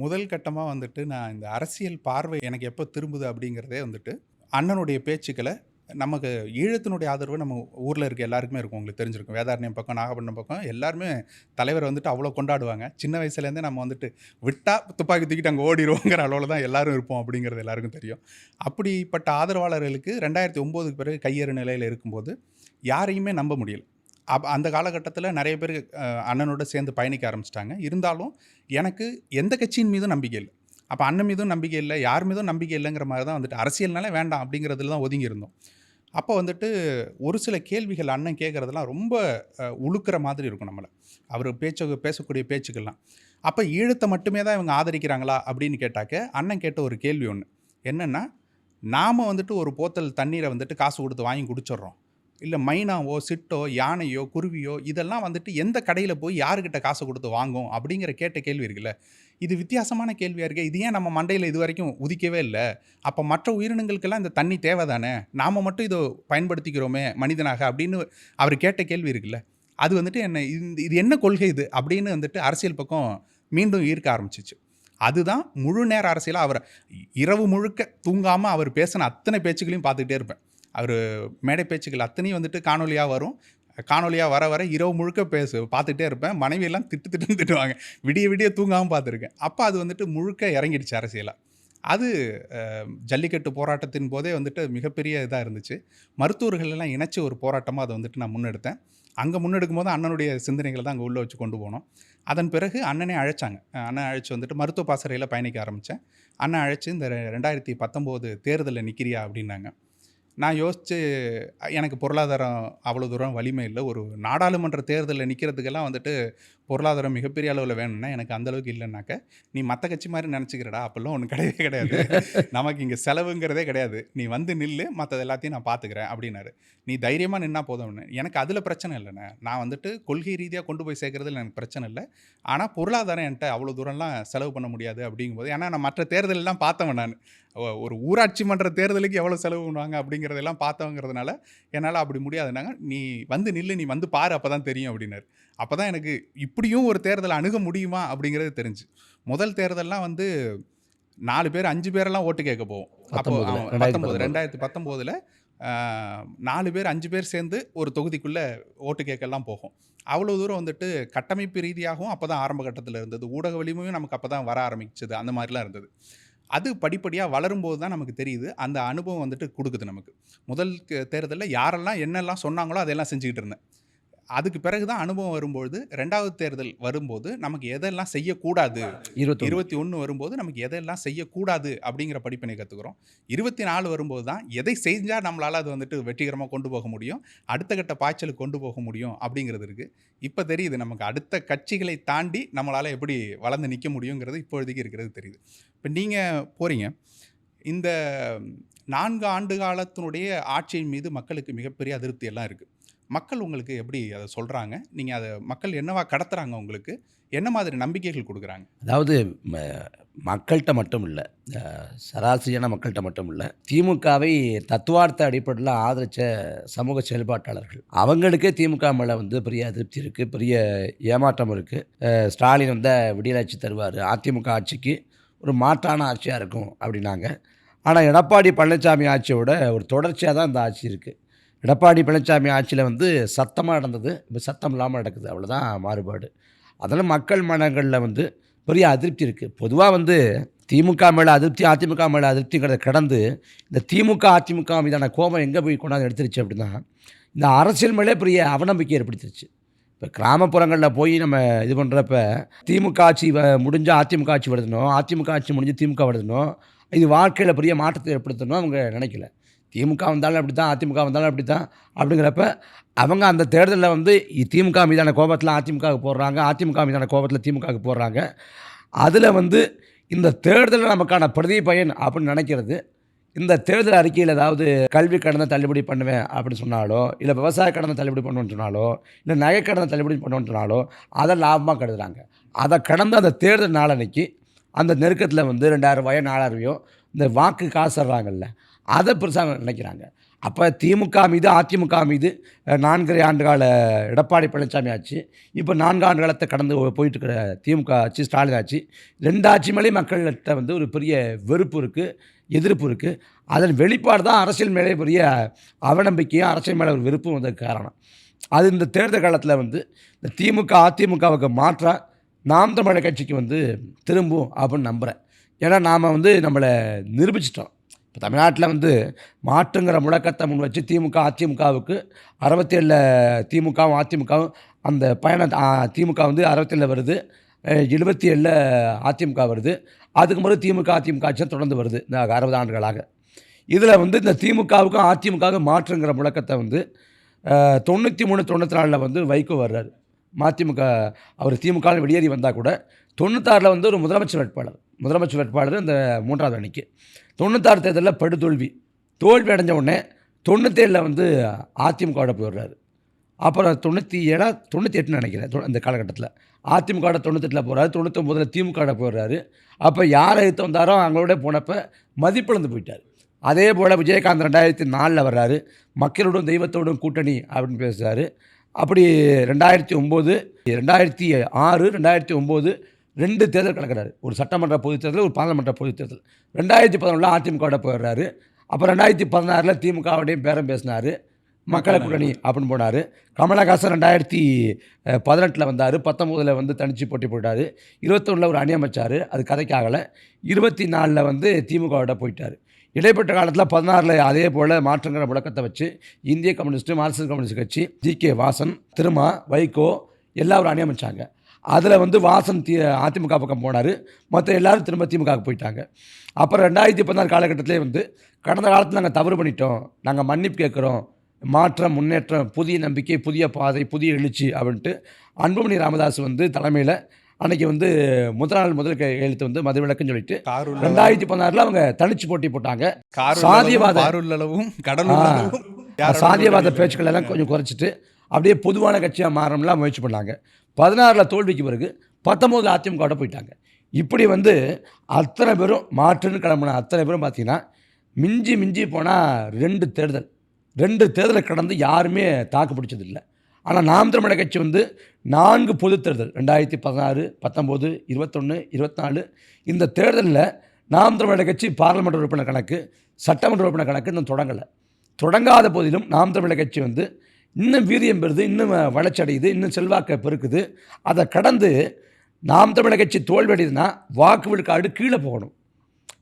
முதல் கட்டமாக வந்துட்டு நான் இந்த அரசியல் பார்வை எனக்கு எப்போ திரும்புது அப்படிங்கிறதே வந்துட்டு அண்ணனுடைய பேச்சுக்களை, நமக்கு ஈழத்தினுடைய ஆதரவு நம்ம ஊரில் இருக்க எல்லாருக்குமே இருக்கும். உங்களுக்கு தெரிஞ்சிருக்கும். வேதாரண்யம் பக்கம், நாகப்பட்டினம் பக்கம் எல்லாருமே தலைவரை வந்துட்டு அவ்வளோ கொண்டாடுவாங்க. சின்ன வயசுலேருந்தே நம்ம வந்துட்டு விட்டால் துப்பாக்கி தூக்கிட்டு அங்கே ஓடிடுவோங்கிற அளவில் தான் எல்லாரும் இருப்போம் அப்படிங்கிறது எல்லாருக்கும் தெரியும். அப்படிப்பட்ட ஆதரவாளர்களுக்கு 2009க்கு பிறகு கையேறு நிலையில் இருக்கும்போது யாரையுமே நம்ப முடியல. அந்த காலகட்டத்தில் நிறைய பேர் அண்ணனோட சேர்ந்து பயணிக்க ஆரம்பிச்சிட்டாங்க. இருந்தாலும் எனக்கு எந்த கட்சியின் மீதும் நம்பிக்கை இல்லை. அப்போ அண்ணன் மீதும் நம்பிக்கை இல்லை, யார் மீதும் நம்பிக்கை இல்லைங்கிற மாதிரி தான் வந்துட்டு அரசியல்னாலே வேண்டாம் அப்படிங்கிறதுல தான் ஒதுங்கி இருந்தோம். அப்போ வந்துட்டு ஒரு சில கேள்விகள் அண்ணன் கேட்குறதெல்லாம் ரொம்ப உழுக்கிற மாதிரி இருக்கும் நம்மளை. அவர் பேசக்கூடிய பேச்சுக்கள்லாம். அப்போ ஈழத்தை மட்டுமே தான் இவங்க ஆதரிக்கிறாங்களா அப்படின்னு கேட்டாக்க, அண்ணன் கேட்ட ஒரு கேள்வி ஒன்று என்னென்னா, நாம் வந்துட்டு ஒரு போத்தல் தண்ணீரை வந்துட்டு காசு கொடுத்து வாங்கி குடிச்சிட்றோம். இல்லை மைனாவோ, சிட்டோ, யானையோ, குருவியோ இதெல்லாம் வந்துட்டு எந்த கடையில் போய் யாருக்கிட்ட காசு கொடுத்து வாங்கும் அப்படிங்கிற கேட்ட கேள்வி இருக்குல்ல. இது வித்தியாசமான கேள்வியாக இருக்குது. இது ஏன் நம்ம மண்டையில் இது வரைக்கும் உதிக்கவே இல்லை? அப்போ மற்ற உயிரினங்களுக்கெல்லாம் இந்த தண்ணி தேவை தானே, நாம் மட்டும் இதை பயன்படுத்திக்கிறோமே மனிதனாக அப்படின்னு அவர் கேட்ட கேள்வி இருக்குல்ல. அது வந்துட்டு இது என்ன கொள்கை இது அப்படின்னு வந்துட்டு அரசியல் பக்கம் மீண்டும் ஈர்க்க ஆரம்பிச்சிச்சு. அதுதான் முழு நேர அரசியலாக அவர் இரவு முழுக்க தூங்காமல் அவர் பேசின அத்தனை பேச்சுக்களையும் பார்த்துக்கிட்டே இருப்பேன். அவர் மேடை பேச்சுக்கள் அத்தனையும் வந்துட்டு காணொலியாக வரும். காணொலியாக வர இரவு முழுக்க பார்த்துட்டே இருப்பேன். மனைவியெல்லாம் திட்டுவாங்க. விடிய தூங்காமல் பார்த்துருக்கேன். அப்போ அது வந்துட்டு முழுக்க இறங்கிடுச்சு அரசியலாக. அது ஜல்லிக்கட்டு போராட்டத்தின் போதே வந்துட்டு மிகப்பெரிய இதாக இருந்துச்சு. மருத்துவர்கள் எல்லாம் இணைச்சி ஒரு போராட்டமாக அதை வந்துட்டு நான் முன்னெடுத்தேன். அங்கே முன்னெடுக்கும் போது அண்ணனுடைய சிந்தனைகளை தான் அங்கே உள்ளே வச்சு கொண்டு போனோம். அதன் பிறகு அண்ணனே அழைச்சாங்க. அண்ணன் அழைச்சி வந்துட்டு மருத்துவ பாசறையில் பயணிக்க ஆரம்பித்தேன். அண்ணன் அழைச்சி இந்த 2019 தேர்தலில் நிற்கிறியா அப்படின்னாங்க. நான் யோசித்து, எனக்கு பொருளாதாரம் அவ்வளோ தூரம் வலிமை இல்லை. ஒரு நாடாளுமன்ற தேர்தலில் நிற்கிறதுக்கெல்லாம் வந்துட்டு பொருளாதாரம் மிகப்பெரிய அளவில் வேணும்னா எனக்கு அந்தளவுக்கு இல்லைன்னாக்க, நீ மற்ற கட்சி மாதிரி நினச்சிக்கிறடா, அப்போல்லாம் ஒன்றும் கிடையவே கிடையாது. நமக்கு இங்கே செலவுங்கிறதே கிடையாது. நீ வந்து நில்லு, மற்றது எல்லாத்தையும் நான் பார்த்துக்கிறேன் அப்படின்னாரு. நீ தைரியமாக நின்னா போதும்னு. எனக்கு அதில் பிரச்சனை இல்லைண்ணே. நான் வந்துட்டு கொள்கை ரீதியாக கொண்டு போய் சேர்க்குறதுல எனக்கு பிரச்சனை இல்லை. ஆனால் பொருளாதாரம் என்கிட்ட அவ்வளோ தூரம்லாம் செலவு பண்ண முடியாது அப்படிங்கும்போது, ஏன்னா நான் மற்ற தேர்தலெல்லாம் பார்த்தவன். நான் ஒரு ஊராட்சி மன்ற தேர்தலுக்கு எவ்வளோ செலவு பண்ணுவாங்க அப்படிங்கிறதெல்லாம் பார்த்தவங்கிறதுனால என்னால் அப்படி முடியாதுன்னாங்க. நீ வந்து நில்லு, நீ வந்து பாரு, அப்போ தான் தெரியும் அப்படின்னாரு. அப்போ தான் எனக்கு இப்படியும் ஒரு தேர்தலை அணுக முடியுமா அப்படிங்கிறது தெரிஞ்சு. முதல் தேர்தல்லாம் வந்து 4 பேர் 5 பேரெல்லாம் ஓட்டு கேட்க போவோம். அப்போ 2019 4 பேர் 5 பேர் சேர்ந்து ஒரு தொகுதிக்குள்ளே ஓட்டு கேட்கலாம் போகும். அவ்வளோ தூரம் வந்துட்டு கட்டமைப்பு ரீதியாகவும் அப்போ தான் ஆரம்ப கட்டத்தில் இருந்தது. ஊடக வலிமையும் நமக்கு அப்போ தான் வர ஆரம்பிச்சது. அந்த மாதிரிலாம் இருந்தது. அது படிப்படியாக வளரும்போது தான் நமக்கு தெரியுது. அந்த அனுபவம் வந்துட்டு கொடுக்குது நமக்கு. முதல் தேர்தலில் யாரெல்லாம் என்னெல்லாம் சொன்னாங்களோ அதெல்லாம் செஞ்சுக்கிட்டு இருந்தேன். அதுக்கு பிறகு தான் அனுபவம் வரும்போது 2வது தேர்தல் வரும்போது நமக்கு எதெல்லாம் செய்யக்கூடாது, 21 வரும்போது நமக்கு எதெல்லாம் செய்யக்கூடாது அப்படிங்கிற படிப்பினை கற்றுக்குறோம். 24 வரும்போது தான் எதை செஞ்சால் நம்மளால் அது வந்துட்டு வெற்றிகரமாக கொண்டு போக முடியும், அடுத்த கட்ட பாய்ச்சலுக்கு கொண்டு போக முடியும் அப்படிங்கிறது இருக்குது. இப்போ தெரியுது நமக்கு அடுத்த கட்சிகளை தாண்டி நம்மளால் எப்படி வளர்ந்து நிற்க முடியுங்கிறது இப்பொழுதைக்கு இருக்கிறது தெரியுது. இப்போ நீங்கள் போகிறீங்க, இந்த 4 ஆண்டு காலத்தினுடைய ஆட்சியின் மீது மக்களுக்கு மிகப்பெரிய அதிருப்தி எல்லாம் இருக்குது. மக்கள் உங்களுக்கு எப்படி அதை சொல்கிறாங்க? நீங்கள் அதை மக்கள் என்னவா கடத்துறாங்க உங்களுக்கு? என்ன மாதிரி நம்பிக்கைகள் கொடுக்குறாங்க? அதாவது மக்கள்கிட்ட மட்டும் இல்லை, சராசரியான மக்கள்கிட்ட மட்டும் இல்லை, திமுகவை தத்துவார்த்த அடிப்படையில் ஆதரித்த சமூக செயல்பாட்டாளர்கள் அவங்களுக்கே திமுக மேலே வந்து பெரிய அதிருப்தி இருக்குது, பெரிய ஏமாற்றம் இருக்குது. ஸ்டாலின் வந்தால் விடியலாட்சி தருவார், அதிமுக ஆட்சிக்கு ஒரு மாற்றான ஆட்சியாக இருக்கும் அப்படின்னாங்க. ஆனால் எடப்பாடி பழனிசாமி ஆட்சியோட ஒரு தொடர்ச்சியாக தான் இந்த ஆட்சி இருக்குது. எடப்பாடி பழனிசாமி ஆட்சியில் வந்து சத்தமாக நடந்தது, இப்போ சத்தம் இல்லாமல் நடக்குது, அவ்வளோதான் மாறுபாடு. அதனால் மக்கள் மனங்களில் வந்து பெரிய அதிருப்தி இருக்குது. பொதுவாக வந்து திமுக மேலே அதிருப்தி, அதிமுக மேலே அதிருப்திங்கிறத கடந்து இந்த திமுக அதிமுக மீதான கோபம் எங்கே போய் கொண்டாந்து எடுத்துருச்சு அப்படின்னா, இந்த அரசியல் மேலே பெரிய அவநம்பிக்கை ஏற்படுத்திருச்சு. இப்போ கிராமப்புறங்களில் போய் நம்ம இது பண்ணுறப்ப திமுக ஆட்சி முடிஞ்சால் அதிமுக ஆட்சி வருதணும், அதிமுக ஆட்சி முடிஞ்சு திமுக வருதணும், இது வாழ்க்கையில் பெரிய மாற்றத்தை ஏற்படுத்தணும் அவங்க நினைக்கல. திமுக வந்தாலும் அப்படி தான், அதிமுக வந்தாலும் அப்படி தான் அப்படிங்கிறப்ப அவங்க அந்த தேர்தலில் வந்து திமுக மீதான கோபத்தில் அதிமுகவுக்கு போடுறாங்க, அதிமுக மீதான கோபத்தில் திமுகவுக்கு போடுறாங்க. அதில் வந்து இந்த தேர்தலில் நமக்கான பிரதி பயன் அப்படின்னு நினைக்கிறது, இந்த தேர்தல் அறிக்கையில் ஏதாவது கல்வி கடனை தள்ளுபடி பண்ணுவேன் அப்படின்னு சொன்னாலோ, இல்லை விவசாய கடனை தள்ளுபடி பண்ணுவேன்னு சொன்னாலோ, இல்லை நகை கடனை தள்ளுபடி பண்ணுவேன்னு சொன்னாலோ அதை லாபமாக கருதுறாங்க. அதை கடந்து அந்த தேர்தல் நாளன்னைக்கு அந்த நெருக்கத்தில் வந்து 2000 4000 இந்த வாக்கு காசுறாங்கல்ல, அதை பெருசாக நினைக்கிறாங்க. அப்போ திமுக மீது அதிமுக மீது 4.5 ஆண்டு கால எடப்பாடி பழனிசாமி ஆட்சி, இப்போ 4 ஆண்டு காலத்தை கடந்து போயிட்டுருக்கிற திமுக ஆட்சி, ஸ்டாலின் ஆட்சி, 2 ஆட்சி மேலேயும் மக்கள்கிட்ட வந்து ஒரு பெரிய வெறுப்பு இருக்குது, எதிர்ப்பு இருக்குது. அதன் வெளிப்பாடு தான் அரசியல் மேலே பெரிய அவநம்பிக்கையும் அரசியல் மேலே ஒரு வெறுப்பும் வந்ததுக்கு காரணம். அது இந்த தேர்தல் காலத்தில் வந்து இந்த திமுக அதிமுகவுக்கு மாற்றாக நாம் தமிழர் கட்சிக்கு வந்து திரும்பும் அப்படின்னு நம்புகிறேன். ஏன்னா நாம் வந்து நம்மளை நிரூபிச்சிட்டோம். இப்போ தமிழ்நாட்டில் வந்து மாற்றுங்கிற முழக்கத்தை முன் வச்சு திமுக அதிமுகவுக்கு 67 திமுகவும் அதிமுகவும் அந்த பயணம், திமுக வந்து 67 வருது, 77 அதிமுக வருது, அதுக்கு முறை திமுக அதிமுக ஆட்சி தொடர்ந்து வருது இந்த 60 ஆண்டுகளாக. இதில் வந்து இந்த திமுகவுக்கும் அதிமுகவுக்கும் மாற்றுங்கிற முழக்கத்தை வந்து 93 94 வந்து வைகோ வர்றாரு. மதிமுக அவர் திமுக வெளியேறி வந்தால் கூட 96 வந்து ஒரு முதலமைச்சர் வேட்பாளர் இந்த 3வது அணிக்கு. 96 தேர்தலில் படுதோல்வி அடைஞ்ச உடனே 97 வந்து அதிமுகவோட போயிடுறாரு. அப்புறம் 98 நினைக்கிறேன் இந்த காலகட்டத்தில் அதிமுகவோட 98 போகிறாரு, 99 திமுகவோட போயிடுறாரு. அப்போ யாரை எடுத்து வந்தாரோ அவங்களோட போனப்போ மதிப்பிழந்து போயிட்டார். அதே போல் விஜயகாந்த் 2004 வர்றாரு, மக்களோடும் தெய்வத்தோடும் கூட்டணி அப்படின்னு பேசுகிறாரு. அப்படி 2009 2006 2009 2 தேர்தல் கலக்கிறாரு. ஒரு சட்டமன்ற பொதுத் தேர்தல், ஒரு பாராளுமன்ற பொதுத் தேர்தல். 2011 அதிமுகவோட போயிடுறாரு. அப்போ 2016 திமுகவோடையும் பேரம் பேசினார், மக்களை கூட்டணி அப்படின்னு போனார். கமலஹாசன் 2018 வந்தார், 19 வந்து தனிச்சு போட்டி போட்டார், 21 ஒரு அணி அமைச்சார், அது கதைக்காகலை. 24 வந்து திமுகவோட போயிட்டார். இடைப்பட்ட காலத்தில் 16 அதே போல் மாற்றுங்கிற முழக்கத்தை வச்சு இந்திய கம்யூனிஸ்ட்டு, மார்க்சிஸ்ட் கம்யூனிஸ்ட் கட்சி, ஜி.கே. வாசன், திருமா, வைகோ எல்லாம் ஒரு அணி அமைச்சாங்க. அதில் வந்து வாசன் அதிமுக பக்கம் போனார், மற்ற எல்லோரும் திரும்ப திமுகவுக்கு போயிட்டாங்க. அப்புறம் 2016 காலகட்டத்திலே வந்து கடந்த காலத்தில் நாங்கள் தவறு பண்ணிட்டோம், நாங்கள் மன்னிப்பு கேட்குறோம், மாற்றம், முன்னேற்றம், புதிய நம்பிக்கை, புதிய பாதை, புதிய எழுச்சி அப்படின்ட்டு அன்புமணி ராமதாஸ் வந்து தலைமையில் அன்றைக்கி வந்து முதல் கையெழுத்து வந்து மதுவிலக்குன்னு சொல்லிட்டு 2016 அவங்க தனிச்சு போட்டி போட்டாங்க. சாதியவாத பேச்சுக்கள் எல்லாம் கொஞ்சம் குறைச்சிட்டு அப்படியே பொதுவான கட்சியாக மாறணும்லாம் முயற்சி பண்ணாங்க. 16 தோல்விக்கு பிறகு 19 அதிமுகவோட போயிட்டாங்க. இப்படி வந்து அத்தனை பேரும் மாற்றுன்னு கிளம்புன அத்தனை பேரும் பார்த்திங்கன்னா மிஞ்சி போனால் 2 தேர்தலை கடந்து யாருமே தாக்கு பிடிச்சதில்லை. ஆனால் நாம் தமிழர் கட்சி வந்து 4 பொது தேர்தல் 2016, 19, 21, 24 இந்த தேர்தலில் நாம் தமிழர் கட்சி பாராளுமன்ற உறுப்பினர் கணக்கு, சட்டமன்ற உறுப்பினர் கணக்கு இன்னும் தொடங்காத போதிலும் நாம் தமிழர் கட்சி வந்து இன்னும் வீரியம் பெறுது, இன்னும் வளர்ச்சி அடையுது, இன்னும் செல்வாக்கை பெருக்குது. அதை கடந்து நாம் தமிழர் கட்சி தோல்வி அடையுதுன்னா வாக்கு விழுக்காடு கீழே போகணும்.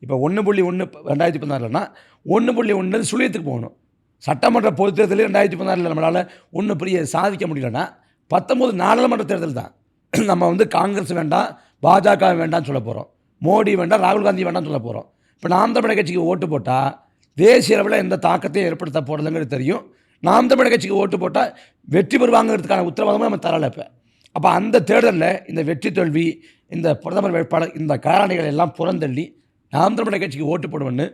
இப்போ 1.1 2016னா 1.1 சுழியத்துக்கு போகணும். சட்டமன்ற பொதுத் தேர்தலில் 2016 நம்மளால் ஒன்றும் பெரிய சாதிக்க முடியலன்னா 19 நாடாளுமன்ற தேர்தல் தான். நம்ம வந்து காங்கிரஸ் வேண்டாம், பாஜக வேண்டாம்னு சொல்ல போகிறோம், மோடி வேண்டாம், ராகுல் காந்தி வேண்டாம்னு சொல்ல போகிறோம். இப்போ நாம் தமிழர் கட்சிக்கு ஓட்டு போட்டால் தேசிய அளவில் எந்த தாக்கத்தையும் ஏற்படுத்த போகிறதுங்கிறது தெரியும். நாம் தமிழர் கட்சிக்கு ஓட்டு போட்டால் வெற்றி பெறுவாங்கிறதுக்கான உத்தரவாதமும் நம்ம தரலை. அப்போ அந்த தேர்தலில் இந்த வெற்றி தோல்வி, இந்த பிரதமர் வேட்பாளர், இந்த காரணிகள் எல்லாம் புறந்தள்ளி நாம் தமிழர் கட்சிக்கு ஓட்டு போடுவேன்னு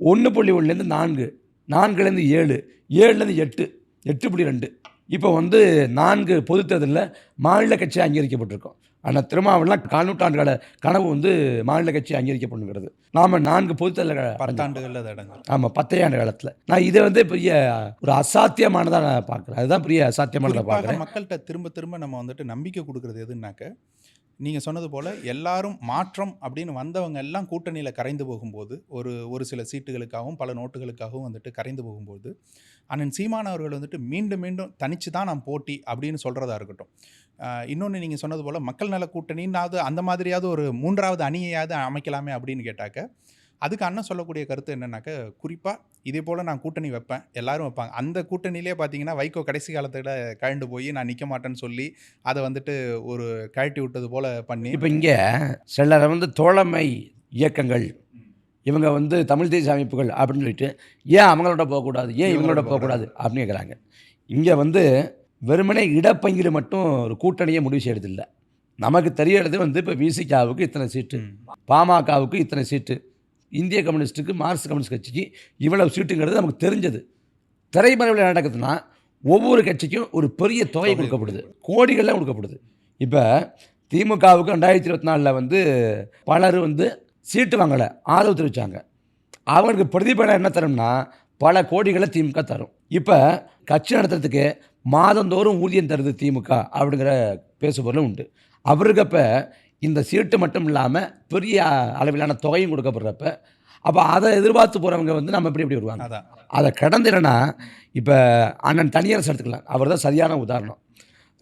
1.1லேருந்து 4, 4லேருந்து 7, 7லேருந்து 8, 8.2 இப்போ வந்து 4 பொதுத் தேர்தலில் மாநில கட்சி அங்கீகரிக்கப்பட்டிருக்கோம். ஆனால் திருமாவளவன் கால்நூற்றாண்டுகள கனவு வந்து மாநில கட்சி அங்கீகரிக்கப்படுங்கிறது. நாம் 4 பொதுத் தேர்தலில் 10 ஆண்டுகளில் அது அடங்கும். ஆமாம், 10 ஆண்டு காலத்தில் நான் இதை வந்து பெரிய ஒரு அசாத்தியமானதாக நான் பார்க்குறேன். அதுதான் பெரிய அசாத்தியமானதாக பார்க்குறேன். மக்கள்கிட்ட திரும்ப திரும்ப நம்ம வந்துட்டு நம்பிக்கை கொடுக்குறது எதுனாக்க, நீங்கள் சொன்னது போல் எல்லாரும் மாற்றம் அப்படின்னு வந்தவங்க எல்லாம் கூட்டணியில் கரைந்து போகும்போது, ஒரு சில சீட்டுகளுக்காகவும் பல நோட்டுகளுக்காகவும் வந்துட்டு கரைந்து போகும்போது, அண்ணன் சீமான் அவர்கள் வந்துட்டு மீண்டும் மீண்டும் தனிச்சு தான் நான் போட்டி அப்படின்னு சொல்கிறதா இருக்கட்டும். இன்னொன்று நீங்கள் சொன்னது போல் மக்கள் நல கூட்டணின்னாவது அந்த மாதிரியாவது ஒரு 3வது அணியையாவது அமைக்கலாமே அப்படின்னு கேட்டாக்க, அதுக்கு அண்ணன் சொல்லக்கூடிய கருத்து என்னன்னாக்க, குறிப்பாக இதே போல் நான் கூட்டணி வைப்பேன், எல்லாரும் வைப்பாங்க. அந்த கூட்டணியிலே பார்த்தீங்கன்னா வைகோ கடைசி காலத்தில் கழண்டு போய் நான் நிற்க மாட்டேன்னு சொல்லி அதை வந்துட்டு ஒரு கழட்டி விட்டது போல் பண்ணி, இப்போ இங்கே சிலர் வந்து தோழமை இயக்கங்கள், இவங்க வந்து தமிழ் தேசிய அமைப்புகள் அப்படின்னு சொல்லிட்டு ஏன் அவங்களோட போகக்கூடாது, ஏன் இவங்களோட போகக்கூடாது அப்படின்னு கேட்குறாங்க. இங்கே வந்து வெறுமனே இடப்பங்கில் மட்டும் ஒரு கூட்டணியை முடிவு செய்யறதில்லை. நமக்கு தெரியறது வந்து இப்போ விசிகாவுக்கு இத்தனை சீட்டு, பாமகவுக்கு இத்தனை சீட்டு, இந்திய கம்யூனிஸ்ட்டுக்கு, மார்க்சிஸ்ட் கம்யூனிஸ்ட் கட்சிக்கு இவ்வளவு சீட்டுங்கிறது நமக்கு தெரிஞ்சது. திரைமறைவில் நடக்குதுன்னா ஒவ்வொரு கட்சிக்கும் ஒரு பெரிய தொகை கொடுக்கப்படுது, கோடிகள்லாம் கொடுக்கப்படுது. இப்போ திமுகவுக்கு 2024 வந்து பலர் வந்து சீட்டு வாங்கலை, ஆதரவு தெரிவித்தாங்க. அவங்களுக்கு பிரதிபலன் என்ன தரும்னா பல கோடிகளை திமுக தரும். இப்போ கட்சி நடத்துறதுக்கு மாதந்தோறும் ஊதியம் தருது திமுக அப்படிங்கிற பேசுபொருளும் உண்டு. அவருக்கப்ப இந்த சீட்டு மட்டும் இல்லாமல் பெரிய அளவிலான தொகையும் கொடுக்கப்படுறப்ப அப்போ அதை எதிர்பார்த்து போகிறவங்க வந்து நம்ம எப்படி வருவாங்க. அதை கடந்து என்னன்னா இப்போ அண்ணன் தனியரசு எடுத்துக்கலாம், அவர் தான் சரியான உதாரணம்.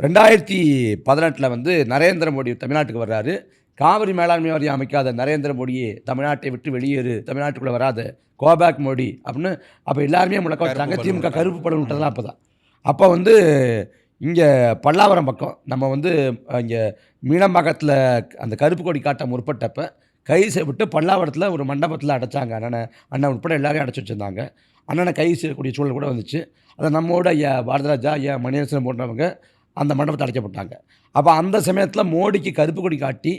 2018 வந்து நரேந்திர மோடி தமிழ்நாட்டுக்கு வர்றாரு. காவிரி மேலாண்மை வாரியம் அமைக்காத நரேந்திர மோடியே தமிழ்நாட்டை விட்டு வெளியேறு, தமிழ்நாட்டுக்குள்ளே வராத, கோபேக் மோடி அப்படின்னு அப்போ எல்லாருமே முழக்க வச்சாங்க. திமுக கருப்பு படம் விட்டதெல்லாம் அப்போ தான். அப்போ வந்து இங்கே பல்லாவரம் பக்கம் நம்ம வந்து இங்கே மீனம்பாக்கத்தில் அந்த கருப்பு கொடி காட்ட முற்பட்டப்போ கைது செய்யப்பட்டு பல்லாவரத்தில் ஒரு மண்டபத்தில் அடைச்சாங்க. அண்ணன் உட்பட எல்லாரையும் அடைச்சி வச்சுருந்தாங்க. அண்ணனை கைது செய்யக்கூடிய சூழல் கூட வந்துச்சு. அதை நம்மோட ஐயா பாரதராஜா, ஐயா மணியரசன் போன்றவங்க அந்த மண்டபத்தில் அடைக்கப்பட்டாங்க. அப்போ அந்த சமயத்தில் மோடிக்கு கருப்பு கொடி காட்டி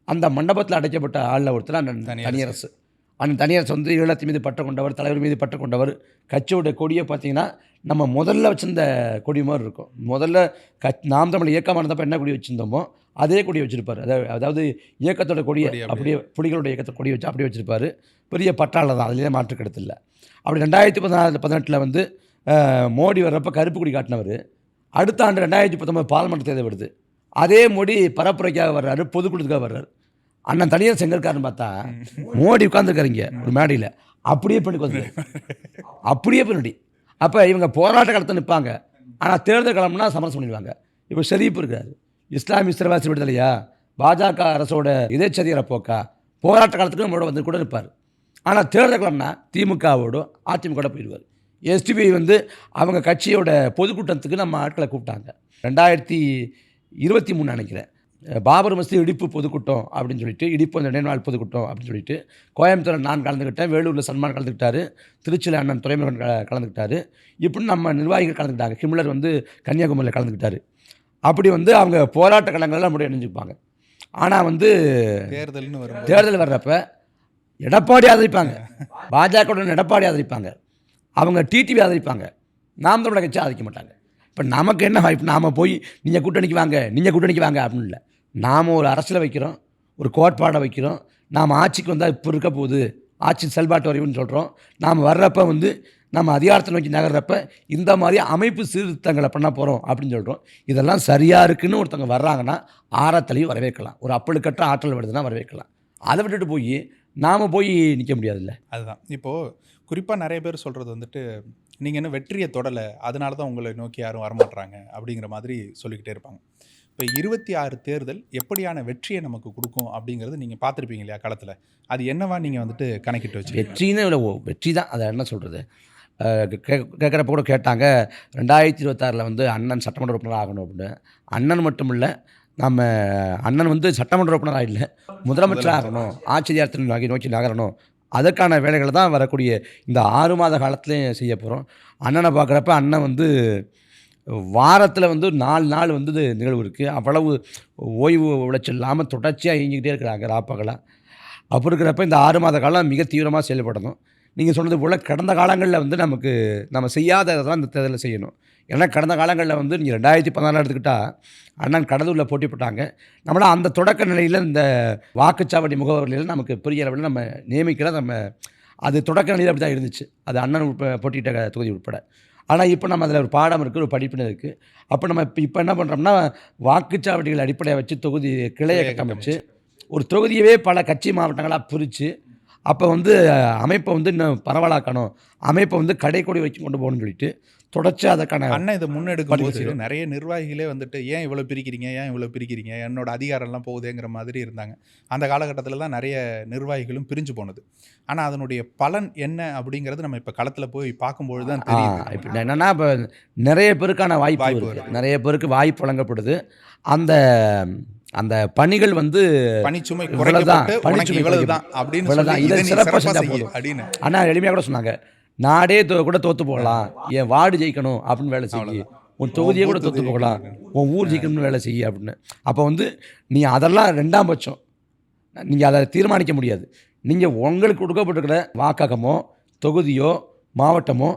அந்த மண்டபத்தில் அடைக்கப்பட்ட ஆளில் ஒருத்தர் அண்ணன் தனியரசு. அண்ணன் தனியரசு வந்து ஈழத்து மீது பற்ற கொண்டவர், தலைவர் மீது பற்ற கொண்டவர். கட்சியோட கொடியை பார்த்திங்கன்னா நம்ம முதல்ல வச்சுருந்த கொடி மாதிரி இருக்கும். முதல்ல நாம் தமிழ் இயக்கமாக இருந்தப்போ என்ன கொடி வச்சுருந்தோமோ அதே கொடியை வச்சுருப்பார். அதாவது இயக்கத்தோட கொடியை அப்படியே புலிகளோட இயக்கத்தை கொடியை வச்சு அப்படியே வச்சுருப்பார். பெரிய பற்றாளர் தான், அதுலேயே மாற்று கருத்து. அப்படி 2018 வந்து மோடி வர்றப்போ கருப்பு கொடி காட்டினவர். அடுத்த ஆண்டு 2019 பார்லிமெண்ட் தேர்தல் வருது. அதே மோடி பரப்புரைக்காக வர்றாரு, பொதுக்கூட்டத்துக்காக வர்றாரு. அண்ணன் தனியார் எங்கே இருக்காருன்னு பார்த்தா மோடி உட்காந்துருக்காருங்க ஒரு மேடையில், அப்படியே பண்ணி வந்து அப்படியே பண்ணி. அப்போ இவங்க போராட்ட காலத்தில் நிற்பாங்க, ஆனால் தேர்தல் காலம்னா சமரசம் பண்ணிடுவாங்க. இப்போ ஷெரீப் இருக்காரு, இஸ்லாமிய சிறைவாசி விடுதலையா, பாஜக அரசோட இதேச்சதிகார போக்கா, போராட்ட காலத்துக்கு நம்மளோட வந்து கூட இருப்பார். ஆனால் தேர்தல் காலம்னா திமுகவோட அதிமுக போயிடுவார். எஸ்டிபி வந்து அவங்க கட்சியோட பொதுக்கூட்டத்துக்கு நம்ம ஆட்களை கூப்பிட்டாங்க. 2023 நினைக்கிறேன், பாபர் மசூதி இடிப்பு பொதுக்கூட்டம் அப்படின்னு சொல்லிட்டு, இடிப்பு அந்த நினைவு பொதுக்கூட்டம் அப்படின்னு சொல்லிட்டு கோயம்புத்தூரில் நான் கலந்துக்கிட்டேன், வேலூரில் சல்மான் கலந்துக்கிட்டாரு, திருச்சியில் அண்ணன் துரைமுருகன் கலந்துக்கிட்டாரு, இப்படி நம்ம நிர்வாகிகள் கலந்துக்கிட்டாங்க. ஹிம்லர் வந்து கன்னியாகுமரியில் கலந்துக்கிட்டாரு. அப்படி வந்து அவங்க போராட்ட களங்களெல்லாம் முடிவு இணைஞ்சிப்பாங்க. ஆனால் வந்து தேர்தல் வர்றப்ப எடப்பாடி ஆதரிப்பாங்க, பாஜகவுடன் எடப்பாடி ஆதரிப்பாங்க, அவங்க டிடிவி ஆதரிப்பாங்க, நாம் தமிழர் கட்சி ஆதரிக்க மாட்டாங்க. இப்போ நமக்கு என்ன வாய்ப்பு, நாம் போய் நீங்கள் கூட்டணிக்கு வாங்க, நீங்கள் கூட்டணிக்கு வாங்க அப்படின்னு இல்லை. நாம் ஒரு அரசியலை வைக்கிறோம், ஒரு கோட்பாடை வைக்கிறோம். நாம் ஆட்சிக்கு வந்தால் இப்போ இருக்க போகுது, ஆட்சி செயல்பாட்டு வரைவுன்னு சொல்கிறோம். நாம் வர்றப்ப வந்து நம்ம அதிகாரத்தை நோக்கி நகர்றப்ப இந்த மாதிரி அமைப்பு சீர்திருத்தங்களை பண்ண போகிறோம் அப்படின்னு சொல்கிறோம். இதெல்லாம் சரியாக இருக்குன்னு ஒருத்தவங்க வர்றாங்கன்னா ஆரத்தலையும் வரவேற்கலாம், ஒரு அப்பழுக்கற்ற ஆற்றல் வருதுன்னா வரவேற்கலாம். அதை விட்டுட்டு போய் நாம் போய் நிற்க முடியாதுல்ல. அதுதான் இப்போது குறிப்பாக நிறைய பேர் சொல்கிறது வந்துட்டு, நீங்கள் இன்னும் வெற்றியை தொடலை, அதனால தான் உங்களை நோக்கி யாரும் வரமாட்டுறாங்க அப்படிங்கிற மாதிரி சொல்லிக்கிட்டே இருப்பாங்க. இப்போ 26 தேர்தல் எப்படியான வெற்றியை நமக்கு கொடுக்கும் அப்படிங்கிறது நீங்கள் பார்த்துருப்பீங்க இல்லையா களத்தில், அது என்னவா நீங்கள் வந்துட்டு கணக்கிட்டு வச்சு? வெற்றின்னு வெற்றி தான், அதை என்ன சொல்கிறது, கேட்குறப்ப கூட கேட்டாங்க 2026 வந்து அண்ணன் சட்டமன்ற உறுப்பினர் ஆகணும் அப்படின்னு. அண்ணன் மட்டும் இல்லை, நம்ம அண்ணன் வந்து சட்டமன்ற உறுப்பினராக இல்லை, முதலமைச்சர் ஆகணும், ஆட்சி அதிகாரத்தை நோக்கி நகரணும். அதற்கான வேலைகளை தான் வரக்கூடிய இந்த 6 மாத காலத்துலேயும் செய்ய போகிறோம். அண்ணனை பார்க்குறப்ப அண்ணன் வந்து வாரத்தில் வந்து 4 நாள் வந்து நிகழ்வு இருக்குது. அவ்வளவு ஓய்வு உளைச்சல் இல்லாமல் தொடர்ச்சியாக இயங்கிக்கிட்டே இருக்கிறாங்க ராப்பகலாக. அப்படி இருக்கிறப்ப இந்த 6 மாத காலம் மிக தீவிரமாக செயல்படணும். நீங்கள் சொன்னது போல் கடந்த காலங்களில் வந்து நம்ம செய்யாததான் இந்த தேர்தலில் செய்யணும். ஏன்னா கடந்த காலங்களில் வந்து நீங்கள் 2016 எடுத்துக்கிட்டால் அண்ணன் கடலூரில் போட்டி போட்டாங்க. நம்மளால் அந்த தொடக்க நிலையில் இந்த வாக்குச்சாவடி முகவர்களில் நமக்கு பெரிய அளவில் நம்ம நியமிக்கிற அது தொடக்க நிலையில் அப்படி தான் இருந்துச்சு. அது அண்ணன் போட்டியிட்ட தொகுதி உட்பட. ஆனால் இப்போ நம்ம அதில் ஒரு பாடம் இருக்குது, ஒரு படிப்பினை இருக்குது. அப்போ நம்ம இப்போ என்ன பண்ணுறோம்னா, வாக்குச்சாவடிகள் அடிப்படையாக வச்சு தொகுதி கிளையை கட்டமைச்சு ஒரு தொகுதியவே பல கட்சி மாவட்டங்களாக பிரித்து அப்போ வந்து அமைப்பை வந்து இன்னும் பரவலாக்கணும், அமைப்பை வந்து கடைக்கோடி வச்சு கொண்டு போகணும்னு சொல்லிட்டு தொடர்ச்சியாக அதற்கான அண்ணன் இதை முன்னெடுக்கும் போது நிறைய நிர்வாகிகளே வந்துட்டு ஏன் இவ்வளோ பிரிக்கிறீங்க, என்னோட அதிகாரம்லாம் போகுதுங்கிற மாதிரி இருந்தாங்க. அந்த காலகட்டத்தில் தான் நிறைய நிர்வாகிகளும் பிரிஞ்சு போனது. ஆனால் அதனுடைய பலன் என்ன அப்படிங்கிறது நம்ம இப்போ களத்தில் போய் பார்க்கும்பொழுது தான் தெரியும். இப்போ என்னென்னா, இப்போ நிறைய பேருக்கான வாய்ப்பு இருக்குது, நிறைய பேருக்கு வாய்ப்பு வழங்கப்படுது. அந்த அந்த பணிகள் வந்து பணிச்சுமை குறைக்கப்பட்டு இவ்வளவுதான் அப்படின்னு இதை சிறப்பாக செஞ்சால் போதும் அப்படின்னு அண்ணா எளிமையாக கூட சொன்னாங்க. நாடே கூட தோற்று போகலாம், என் வார்டு ஜெயிக்கணும் அப்படின்னு வேலை செய்ய, உன் தொகுதியை கூட தோற்று போகலாம், உன் ஊர் ஜெயிக்கணும்னு வேலை செய்ய அப்படின்னு. அப்போ வந்து நீ அதெல்லாம் 2ஆம் பட்சம், நீங்கள் அதை தீர்மானிக்க முடியாது. நீங்கள் உங்களுக்கு கொடுக்கப்பட்டிருக்கிற வாக்ககமோ தொகுதியோ மாவட்டமோ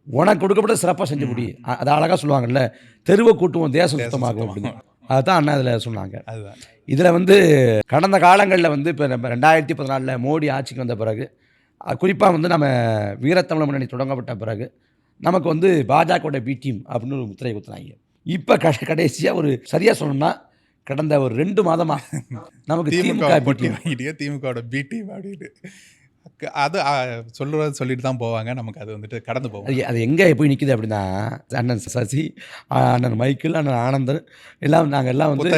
உனக்கு கொடுக்கப்பட்ட சிறப்பாக செஞ்ச முடியும். அதை அழகாக சொல்லுவாங்கல்ல, தெருவை கூட்டுவோம் தேசம் சுத்தமாகும் அப்படின்னு. அதுதான் அண்ணா இதில் சொன்னாங்க. இதில் வந்து கடந்த காலங்களில் வந்து இப்போ நம்ம 2014 மோடி ஆட்சிக்கு வந்த பிறகு, குறிப்பாக வந்து நம்ம வீரத்தமிழ் முன்னணி தொடங்கப்பட்ட பிறகு நமக்கு வந்து பாஜகவோட பி டீம் அப்படின்னு ஒரு முத்திரை குத்துறாங்க. இப்போ கடைசியாக ஒரு சரியாக சொல்லணும்னா கடந்த ஒரு 2 மாதமாக நமக்கு திமுக திமுகவோட பி டீம் அப்படின்னு அது சொல்லிட்டு தான் போவாங்க. நமக்கு அது வந்துட்டு கடந்து போவோம். அது எங்கே போய் நிற்கிது அப்படின்னா, அண்ணன் சசி, அண்ணன் மைக்கிள், அண்ணன் ஆனந்தன் எல்லாம் நாங்கள் எல்லாம் வந்து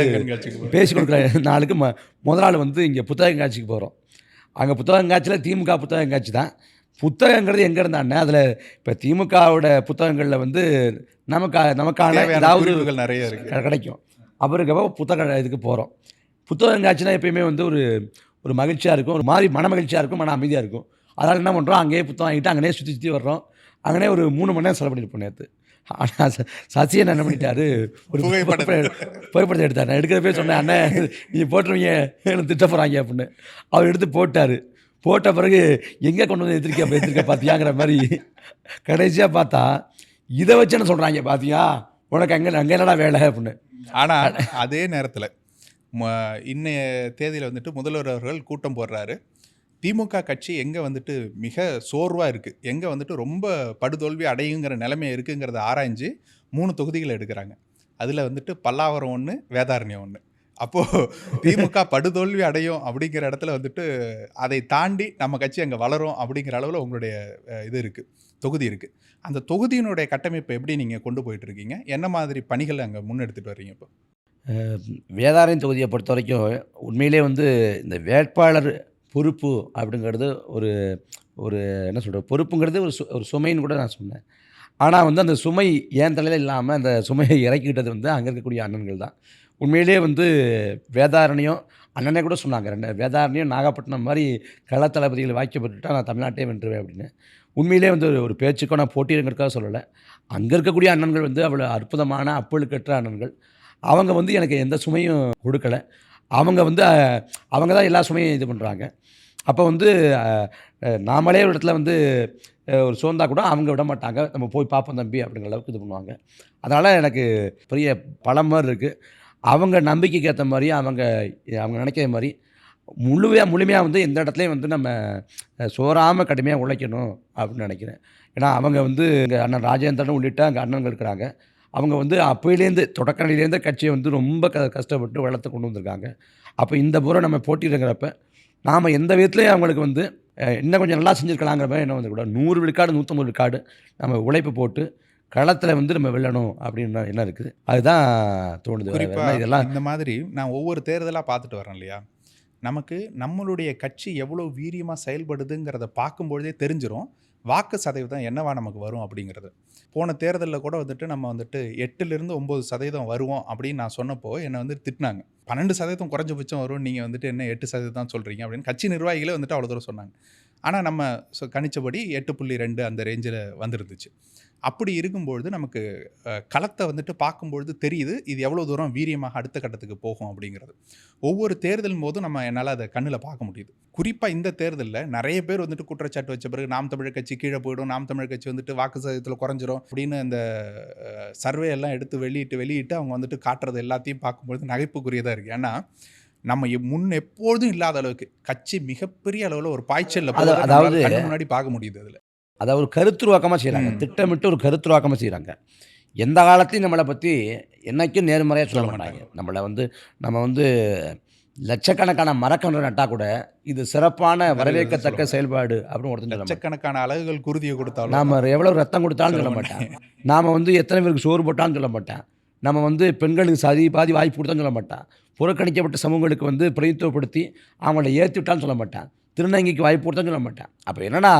பேசி கொடுக்குற நாளுக்கு முதல் நாள் வந்து இங்கே புத்தக கண்காட்சிக்கு போகிறோம். அங்கே புத்தக கண்காட்சியில் திமுக புத்தக கண்காட்சி தான். புத்தகங்கிறது எங்கே இருந்தாண்ணே, அதில் இப்போ திமுகவோட புத்தகங்களில் வந்து நமக்கான ஏதாவது நிறைய கிடைக்கும். அப்புறம் புத்தக இதுக்கு போகிறோம். புத்தக கண்காட்சினா எப்பயுமே வந்து ஒரு மகிழ்ச்சியாக இருக்கும், ஒரு மாதிரி மன மகிழ்ச்சியாக இருக்கும், மன அமைதியாக இருக்கும். அதனால் என்ன பண்ணுறோம், அங்கேயே புத்தகம் வாங்கிட்டு அங்கேயே சுற்றி வர்றோம். அங்கேயே ஒரு 3 மணி நேரம் செலவு பண்ணியிருப்போம் நேற்று. ஆனால் சசியன் என்ன பண்ணிட்டாரு, ஒரு புகைப்படத்தை எடுத்தார். நான் எடுக்கிறப்பே சொன்னேன், அண்ணன் நீங்கள் போட்டுருவீங்க திட்ட போகிறாங்க அப்படின்னு. அவர் எடுத்து போட்ட பிறகு எங்கே கொண்டு வந்து எடுத்திருக்க பார்த்தியாங்கிற மாதிரி கடைசியாக பார்த்தா இதை வச்சு என்ன சொல்கிறாங்க பார்த்தியா, உனக்கு அங்கே என்னடா வேலை அப்படின்னு. ஆனால் அதே நேரத்தில் இன்னைய தேதியில் வந்துட்டு முதல்வர் அவர்கள் கூட்டம் போடுறாரு. திமுக கட்சி எங்கே வந்துட்டு மிக சோர்வாக இருக்குது, எங்கே வந்துட்டு ரொம்ப படுதோல்வி அடையுங்கிற நிலைமை இருக்குங்கிறத ஆராய்ஞ்சு 3 தொகுதிகள் எடுக்கிறாங்க. அதில் வந்துட்டு பல்லாவரம் 1, வேதாரண்யம் 1. அப்போது திமுக படுதோல்வி அடையும் அப்படிங்கிற இடத்துல வந்துட்டு அதை தாண்டி நம்ம கட்சி அங்கே வளரும் அப்படிங்கிற அளவில் உங்களுடைய இது இருக்குது, தொகுதி இருக்குது. அந்த தொகுதியினுடைய கட்டமைப்பை எப்படி நீங்கள் கொண்டு போயிட்டுருக்கீங்க, என்ன மாதிரி பணிகள் அங்கே முன்னெடுத்துட்டு வர்றீங்க? இப்போ வேதாரண்யம் தொகுதியை பொறுத்த வரைக்கும் உண்மையிலே வந்து இந்த வேட்பாளர் பொறுப்பு அப்படிங்கிறது ஒரு என்ன சொல்கிறது, பொறுப்புங்கிறது ஒரு சுமைன்னு கூட நான் சொன்னேன். ஆனால் வந்து அந்த சுமை ஏன் தலையில் இல்லாமல் அந்த சுமையை இறக்கிக்கிட்டது வந்து அங்கே இருக்கக்கூடிய அண்ணன்கள் தான். உண்மையிலே வந்து வேதாரண்யம் அண்ணனே கூட சொன்னாங்க, வேதாரண்யம் நாகப்பட்டினம் மாதிரி கள தளபதிகள் வாய்க்கப்பட்டுட்டா நான் தமிழ்நாட்டே வென்றுவேன் அப்படின்னு. உண்மையிலே வந்து ஒரு பேச்சுக்கோ நான் போட்டியிடுங்கிறதுக்காக சொல்லலை. அங்கே இருக்கக்கூடிய அண்ணன்கள் வந்து அவ்வளோ அற்புதமான அப்பழுக்கற்ற அண்ணன்கள். அவங்க வந்து எனக்கு எந்த சுமையும் கொடுக்கலை. அவங்க தான் எல்லா சுமையும் இது பண்ணுறாங்க. அப்போ வந்து நாமளே ஒரு இடத்துல வந்து ஒரு சோர்ந்தா கூட அவங்க விட மாட்டாங்க, நம்ம போய் பார்ப்போம் தம்பி அப்படிங்கிற அளவுக்கு இது பண்ணுவாங்க. அதனால் எனக்கு பெரிய பலம் மாதிரி இருக்குது. அவங்க நம்பிக்கைக்கு ஏற்ற மாதிரி அவங்க நினைக்கிற மாதிரி முழுமையாக வந்து எந்த இடத்துலையும் வந்து நம்ம சோறாமல் கடுமையாக உழைக்கணும் அப்படின்னு நினைக்கிறேன். ஏன்னா அவங்க வந்து இங்கே அண்ணன் ராஜேந்திரன் உள்ளிட்ட அங்கே அண்ணன்கள் இருக்கிறாங்க. அவங்க வந்து அப்போயிலேருந்து தொடக்க நிலையிலேருந்து கட்சியை வந்து ரொம்ப கஷ்டப்பட்டு வளர்த்து கொண்டு வந்திருக்காங்க. அப்போ இந்த முறை நம்ம போட்டிடுங்கிறப்ப நாம் எந்த விதத்துலேயும் அவங்களுக்கு வந்து இன்னும் கொஞ்சம் நல்லா செஞ்சுருக்கலாங்கிற மாதிரி என்ன வந்துக்கூடாது. 100 விழுக்காடு 150 விழுக்காடு நம்ம உழைப்பு போட்டு களத்தில் வந்து நம்ம வெல்லணும் அப்படின்னு என்ன இருக்குது, அதுதான் தோணுது. இதெல்லாம் இந்த மாதிரி நான் ஒவ்வொரு தேர்தலாக பார்த்துட்டு வரேன் இல்லையா, நமக்கு நம்மளுடைய கட்சி எவ்வளோ வீரியமாக செயல்படுதுங்கிறத பார்க்கும்பொழுதே தெரிஞ்சிடும் வாக்கு சதவீதம் என்னவா நமக்கு வரும் அப்படிங்கிறது. போன தேர்தலில் கூட வந்துட்டு நம்ம வந்துட்டு 8லிருந்து 9% வருவோம் அப்படின்னு நான் சொன்னப்போ என்னை வந்து திட்டினாங்க. 12% குறைஞ்சபட்சம் வரும், நீங்கள் வந்துட்டு என்ன 8% சொல்கிறீங்க அப்படின்னு கட்சி நிர்வாகிகளே வந்துட்டு அவ்வளோ தூரம் சொன்னாங்க. ஆனால் நம்ம கணிச்சபடி 8.2 அந்த ரேஞ்சில் வந்துருந்துச்சு. அப்படி இருக்கும்பொழுது நமக்கு களத்தை வந்துட்டு பார்க்கும்பொழுது தெரியுது இது எவ்வளோ தூரம் வீரியமாக அடுத்த கட்டத்துக்கு போகும் அப்படிங்கிறது. ஒவ்வொரு தேர்தலும் போதும் நம்ம என்னால் அதை கண்ணில் பார்க்க முடியுது. குறிப்பாக இந்த தேர்தலில் நிறைய பேர் வந்துட்டு குற்றச்சாட்டு வச்ச பிறகு நாம் தமிழர் கட்சி கீழே போயிடும், நாம் தமிழர் கட்சி வந்துட்டு வாக்கு சதவீதத்தில் குறைஞ்சிரும் அப்படின்னு அந்த சர்வே எல்லாம் எடுத்து வெளியிட்டு அவங்க வந்துட்டு காட்டுறது எல்லாத்தையும் பார்க்கும்பொழுது நகைப்புக்குரியதாக இருக்குது. ஏன்னா நம்ம எப்பொழுதும் இல்லாத அளவுக்கு கட்சி மிகப்பெரிய அளவில் ஒரு பாய்ச்சல் அதாவது முன்னாடி பார்க்க முடியுது. அதில் அதை ஒரு கருத்துருவாக்கமாக செய்கிறாங்க, திட்டமிட்டு ஒரு கருத்துருவாக்கமாக செய்கிறாங்க. எந்த காலத்தையும் நம்மளை பற்றி என்றைக்கும் நேர்மறையாக சொல்ல மாட்டாங்க. நம்ம வந்து லட்சக்கணக்கான மரக்கன்று நட்டால் கூட இது சிறப்பான வரவேற்கத்தக்க செயல்பாடு அப்படின்னு ஒருத்தர் லட்சக்கணக்கான அழகுகள் குருதியை கொடுத்தாலும் நாம் எவ்வளோ ரத்தம் கொடுத்தாலும் சொல்ல மாட்டேன். நாம் எத்தனை பேருக்கு சோறு போட்டாலும் சொல்ல மாட்டேன். நம்ம பெண்களுக்கு சதி பாதி வாய்ப்பு கொடுத்தான்னு சொல்ல மாட்டேன். புறக்கணிக்கப்பட்ட சமூகங்களுக்கு பிரதித்துவப்படுத்தி அவங்கள ஏற்றி விட்டான்னு சொல்ல மாட்டேன். திருநங்கைக்கு வாய்ப்பு கொடுத்தான்னு சொல்ல மாட்டேன். அப்போ என்னென்னா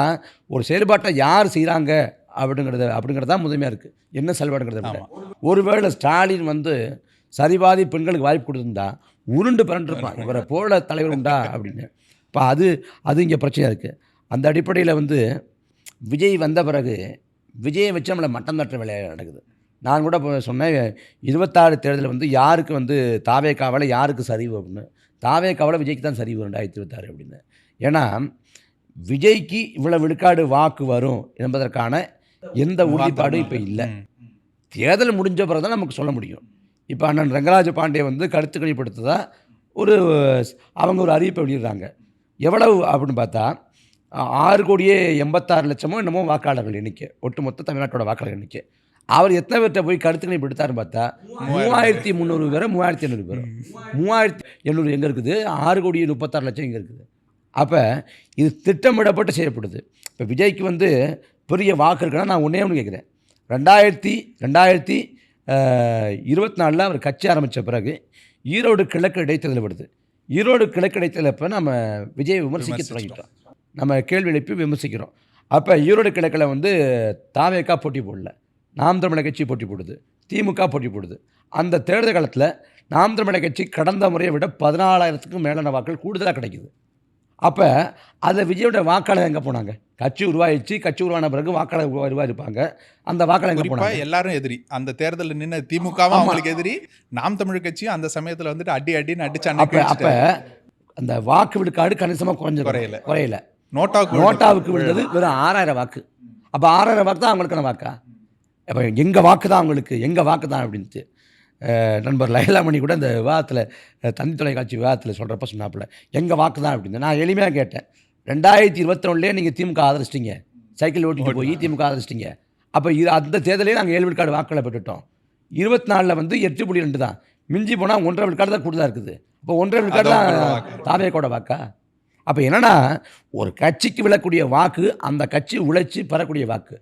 ஒரு செயல்பாட்டை யார் செய்கிறாங்க அப்படிங்கிறது தான் முதன்மையாக இருக்குது. என்ன செயல்பாடுங்கிறத விட ஒருவேளை ஸ்டாலின் சரிபாதி பெண்களுக்கு வாய்ப்பு கொடுத்துருந்தா உருண்டு பிறண்டிருப்பான், இவரை போல தலைவர் உண்டா அப்படின்னு. இப்போ அது இங்கே பிரச்சனையாக இருக்குது. அந்த அடிப்படையில் விஜய் வந்த பிறகு விஜயை வச்சு நம்மளை மட்டம் தட்டுற வேலையாக நடக்குது. நான் கூட இப்போ சொன்னேன், 26 தேர்தலில் யாருக்கு தாவேக்காவில் யாருக்கு சரிவு அப்படின்னு. தாவேக்காவில் விஜய்க்கு தான் சரிவு 2026 அப்படின்னு. ஏன்னா விஜய்க்கு இவ்வளோ விழுக்காடு வாக்கு வரும் என்பதற்கான எந்த உறுதிப்பாடும் இப்போ இல்லை. தேர்தல் முடிஞ்ச பிறகு தான் நமக்கு சொல்ல முடியும். இப்போ அண்ணன் ரங்கராஜ பாண்டே கருத்து கணிப்படுத்ததா அவங்க ஒரு அறிவிப்பை வெளியிடுறாங்க. எவ்வளவு அப்படின்னு பார்த்தா 6,86,00,000 என்னமோ வாக்காளர்கள் எண்ணிக்கை, ஒட்டுமொத்த தமிழ்நாட்டோட வாக்காளர்கள் எண்ணிக்கை. அவர் எத்தனை பேர்கிட்ட போய் கருத்து கணிப்பு எடுத்தாருன்னு பார்த்தா 3,300 பேர், 3,800 பேர். 3,800 எங்கே இருக்குது? 6,36,00,000 எங்கே இருக்குது? அப்போ இது திட்டமிடப்பட்டு செய்யப்படுது. இப்போ விஜய்க்கு பெரிய வாக்கு இருக்குன்னா நான் ஒன்றே ஒன்று கேட்குறேன். 2024 அவர் கட்சி ஆரம்பித்த பிறகு ஈரோடு கிழக்கு இடைத்தேர்தல் வருது. ஈரோடு கிழக்கு இடைத்தேர்தல் இப்போ நம்ம விஜய் விமர்சிக்க தொடங்கிட்டோம், நம்ம கேள்வி எழுப்பி விமர்சிக்கிறோம். அப்போ ஈரோடு கிழக்கில் தாவேக்கா போட்டி போடல, நாம் தமிழர் கட்சி போட்டி போடுது, திமுக போட்டி போடுது. அந்த தேர்தல் காலத்தில் நாம் தமிழர் கட்சி கடந்த முறையை விட 14,000க்கும் மேலான வாக்குகள் கூடுதலாக கிடைக்குது. அப்போ அதில் விஜயோட வாக்காளர் எங்கே போனாங்க? கட்சி உருவாயிடுச்சு, கட்சி உருவான பிறகு வாக்காளர் உருவாயிருப்பாங்க. அந்த வாக்காளர் எங்கே போனாங்க? எல்லாரும் எதிரி. அந்த தேர்தலில் நின்று திமுகவும் அவங்களுக்கு எதிரி, நாம் தமிழர் கட்சியும் அந்த சமயத்தில் அடின்னு அடிச்சாங்க. அப்போ அந்த வாக்கு விழுக்காடு கணிசமாக குறையல. நோட்டாவுக்கு விழுந்தது வெறும் 6,000 வாக்கு. அப்போ 6,000 வாக்கு தான் அவங்களுக்கான வாக்கா? அப்போ எங்கள் வாக்கு தான் அவங்களுக்கு, எங்கள் வாக்கு தான் அப்படின்ட்டு நண்பர் லைலாமணி கூட இந்த விவாதத்தில், தந்தி தொலைக்காட்சி விவாதத்தில் சொல்கிறப்ப சொன்னாப்புல எங்கள் வாக்கு தான் அப்படின்னு. நான் எளிமையாக கேட்டேன், 2021 நீங்கள் திமுக ஆதரிச்சிட்டிங்க, சைக்கிள் ஓட்டிட்டு போய் திமுக ஆதரிச்சிட்டிங்க. அப்போ அந்த தேர்தலே நாங்கள் 7 விழுக்காடு வாக்களை பெற்றுட்டோம். 24 8.2 தான், மிஞ்சி போனால் 1.5 விழுக்காடு தான் கூடுதலாக இருக்குது. அப்போ 1.5 விழுக்காடு தான் தாவேக்கோட வாக்கா? அப்போ என்னென்னா ஒரு கட்சிக்கு விழக்கூடிய வாக்கு அந்த கட்சி உழைச்சி பெறக்கூடிய வாக்கு,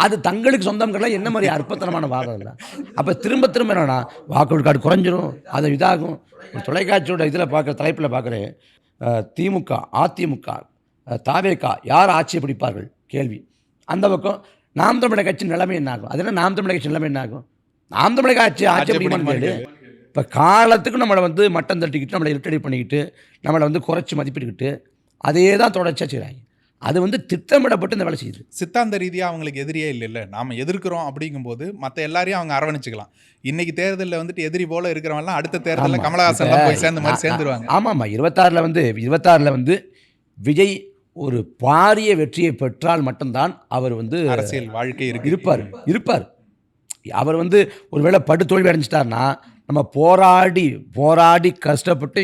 அது தங்களுக்கு சொந்தம்கள என்ன மாதிரி அற்புதமான வாதம் இல்லை. அப்போ திரும்ப என்னன்னா வாக்கு விழுக்காடு குறைஞ்சிரும், அது இதாகும். ஒரு தொலைக்காட்சியோட இதில் தலைப்பில் பார்க்குறேன், திமுக, அதிமுக, தாவேக்கா யார் ஆட்சியை பிடிப்பார்கள் கேள்வி. அந்த பக்கம் நாம் தமிழர் கட்சி நிலைமை என்ன ஆகும்? அது என்ன நாம் தமிழர் கட்சி நிலைமை என்ன ஆகும்? நாம் தமிழர் ஆட்சி பிடிக்குமான்னு கேளு. இப்போ காலத்துக்கு நம்மளை மட்டம் தட்டிக்கிட்டு, நம்மளை இருட்டடி பண்ணிக்கிட்டு, நம்மளை குறைச்சி மதிப்பிட்டுக்கிட்டு அதே தான் தொடர்ச்சியாக செய்கிறாங்க. அது திட்டமிடப்பட்டு இந்த வேலை செய்யுது. சித்தாந்த ரீதியாக அவங்களுக்கு எதிரியே இல்லை. நாம் எதிர்க்கிறோம் அப்படிங்கும்போது மற்ற எல்லாரையும் அவங்க அரவணைச்சிக்கலாம். இன்னைக்கு தேர்தலில் எதிரி போல இருக்கிறவங்கலாம் அடுத்த தேர்தலில் கமலஹாசன் போய் சேர்ந்த மாதிரி சேர்ந்துருவாங்க. ஆமாம், 26 விஜய் ஒரு பாரிய வெற்றியை பெற்றால் மட்டும்தான் அவர் அரசியல் வாழ்க்கை இருப்பார். அவர் ஒருவேளை படுதோல்வி அடைஞ்சிட்டார்னா நம்ம போராடி கஷ்டப்பட்டு